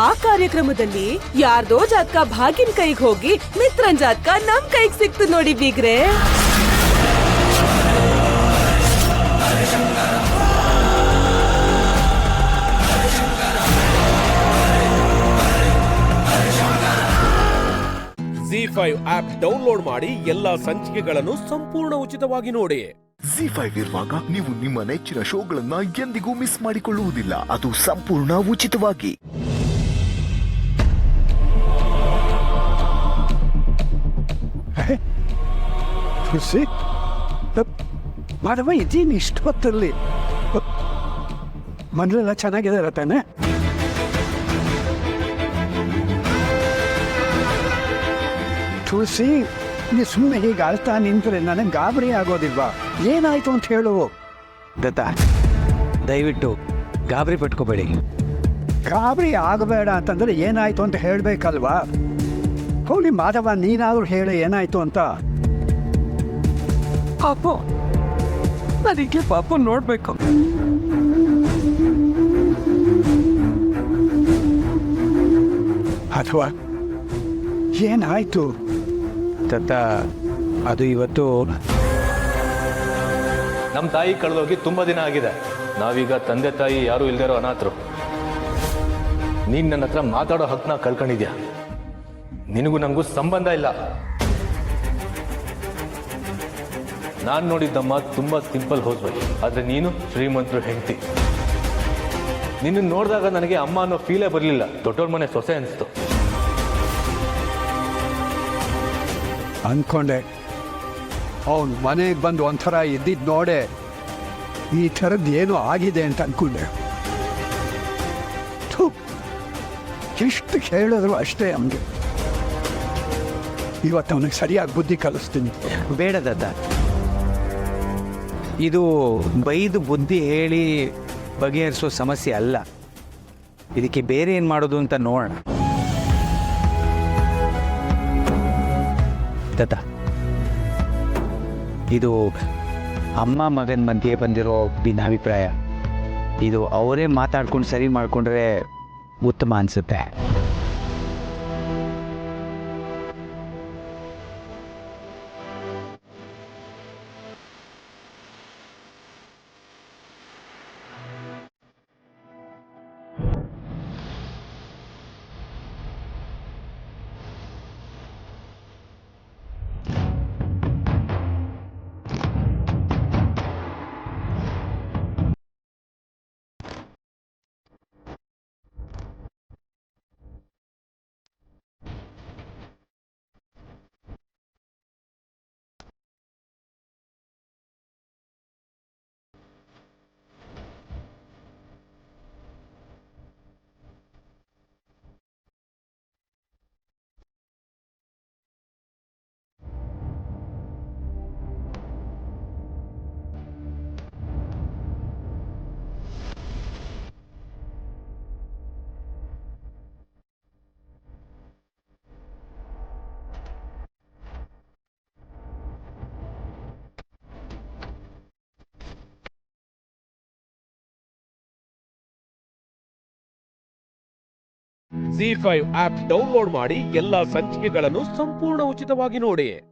ಆ ಕಾರ್ಯಕ್ರಮದಲ್ಲಿ ಯಾರ್ದೋ ಜಾತಕ ಭಾಗ್ಯನ್ ಕೈಗೆ ಹೋಗಿ ಮಿತ್ರನ್ ಜಾತಕ ನಮ್ ಕೈಗೆ ಸಿಕ್ತು ನೋಡಿ ಬೀಗ್ರೆ. ZEE5 ಆಪ್ ಡೌನ್ಲೋಡ್ ಮಾಡಿ ಎಲ್ಲಾ ಸಂಚಿಕೆಗಳನ್ನು ಸಂಪೂರ್ಣ ಉಚಿತವಾಗಿ ನೋಡಿ. ZEE5 ಇರುವಾಗ ನೀವು ನಿಮ್ಮ ನೆಚ್ಚಿನ ಶೋಗಳನ್ನ ಎಂದಿಗೂ ಮಿಸ್ ಮಾಡಿಕೊಳ್ಳುವುದಿಲ್ಲ, ಅದು ಸಂಪೂರ್ಣ ಉಚಿತವಾಗಿ. ಮಾಧವ ಇದೇನು ಇಷ್ಟು ಹೊತ್ತಲ್ಲಿ? ಮನೆಯೆಲ್ಲ ಚೆನ್ನಾಗಿದಾರ ತಾನೆ? ತುಳಸಿ, ನೀ ಸುಮ್ಮನೆ ಹೀಗೆ ಅಳ್ತಾ ನಿಂತರೆ ನನಗೆ ಗಾಬರಿ ಆಗೋದಿಲ್ವಾ? ಏನಾಯ್ತು ಅಂತ ಹೇಳು. ದತ್ತ, ದಯವಿಟ್ಟು ಗಾಬರಿ ಪಟ್ಕೋಬೇಡಿ. ಗಾಬರಿ ಆಗಬೇಡ ಅಂತಂದ್ರೆ ಏನಾಯ್ತು ಅಂತ ಹೇಳಬೇಕಲ್ವಾ? ಹೋಗಿ ಮಾಧವ, ನೀನಾದ್ರೂ ಹೇಳಿ ಏನಾಯ್ತು ಅಂತ. ಪಾಪ ನನಗೆ ಪಾಪ ನೋಡ್ಬೇಕು. ಅಥವಾ ಏನಾಯ್ತು? ದತ್ತ, ಅದು ಇವತ್ತು ನಮ್ಮ ತಾಯಿ ಕಳೆದೋಗಿ ತುಂಬಾ ದಿನ ಆಗಿದೆ. ನಾವೀಗ ತಂದೆ ತಾಯಿ ಯಾರು ಇಲ್ದಿರೋ ಅನಾಥರು. ನೀನ್ ನನ್ನ ಹತ್ರ ಮಾತಾಡೋ ಹಕ್ಕನ್ನ ಕಳ್ಕೊಂಡಿದ್ಯಾ. ನಿನಗೂ ನಂಗೂ ಸಂಬಂಧ ಇಲ್ಲ. ನಾನು ನೋಡಿದ್ದಮ್ಮ ತುಂಬಾ ಸಿಂಪಲ್ ಹೌಸ್ ವೈಫ್, ಆದ್ರೆ ನೀನು ಶ್ರೀಮಂತರು ಹೆಂಡತಿ. ನಿನ್ನ ನೋಡಿದಾಗ ನನಗೆ ಅಮ್ಮ ಅನ್ನೋ ಫೀಲೇ ಬರಲಿಲ್ಲ, ದೊಡ್ಡವ್ರ ಮನೆ ಸೊಸೆ ಅನಿಸ್ತು. ಅಂದ್ಕೊಂಡೆ ಅವನು ಮನೆಗೆ ಬಂದು ಒಂಥರ ಇದ್ದಿದ್ದು ನೋಡೆ ಈ ಥರದ್ದು ಏನೋ ಆಗಿದೆ ಅಂತ ಅಂದ್ಕೊಂಡೆ. ಎಷ್ಟು ಹೇಳಿದ್ರು ಅಷ್ಟೇ ಅವನಿಗೆ. ಇವತ್ತು ಅವನಿಗೆ ಸರಿಯಾಗಿ ಬುದ್ಧಿ ಕಲಿಸ್ತೀನಿ. ಬೇಡ ದತ್ತ, ಇದು ಬೈದು ಬುದ್ಧಿ ಹೇಳಿ ಬಗೆಹರಿಸೋ ಸಮಸ್ಯೆ ಅಲ್ಲ. ಇದಕ್ಕೆ ಬೇರೆ ಏನು ಮಾಡೋದು ಅಂತ ನೋಡೋಣ. ದತ್ತ, ಇದು ಅಮ್ಮ ಮಗನ ಮಧ್ಯೆ ಬಂದಿರೋ ಭಿನ್ನಾಭಿಪ್ರಾಯ. ಇದು ಅವರೇ ಮಾತಾಡ್ಕೊಂಡು ಸರಿ ಮಾಡಿಕೊಂಡ್ರೆ ಉತ್ತಮ ಅನಿಸುತ್ತೆ. ZEE5 ಆಪ್ ಡೌನ್ಲೋಡ್ ಮಾಡಿ ಎಲ್ಲಾ ಸಂಚಿಕೆಗಳನ್ನು ಸಂಪೂರ್ಣ ಉಚಿತವಾಗಿ ನೋಡಿ.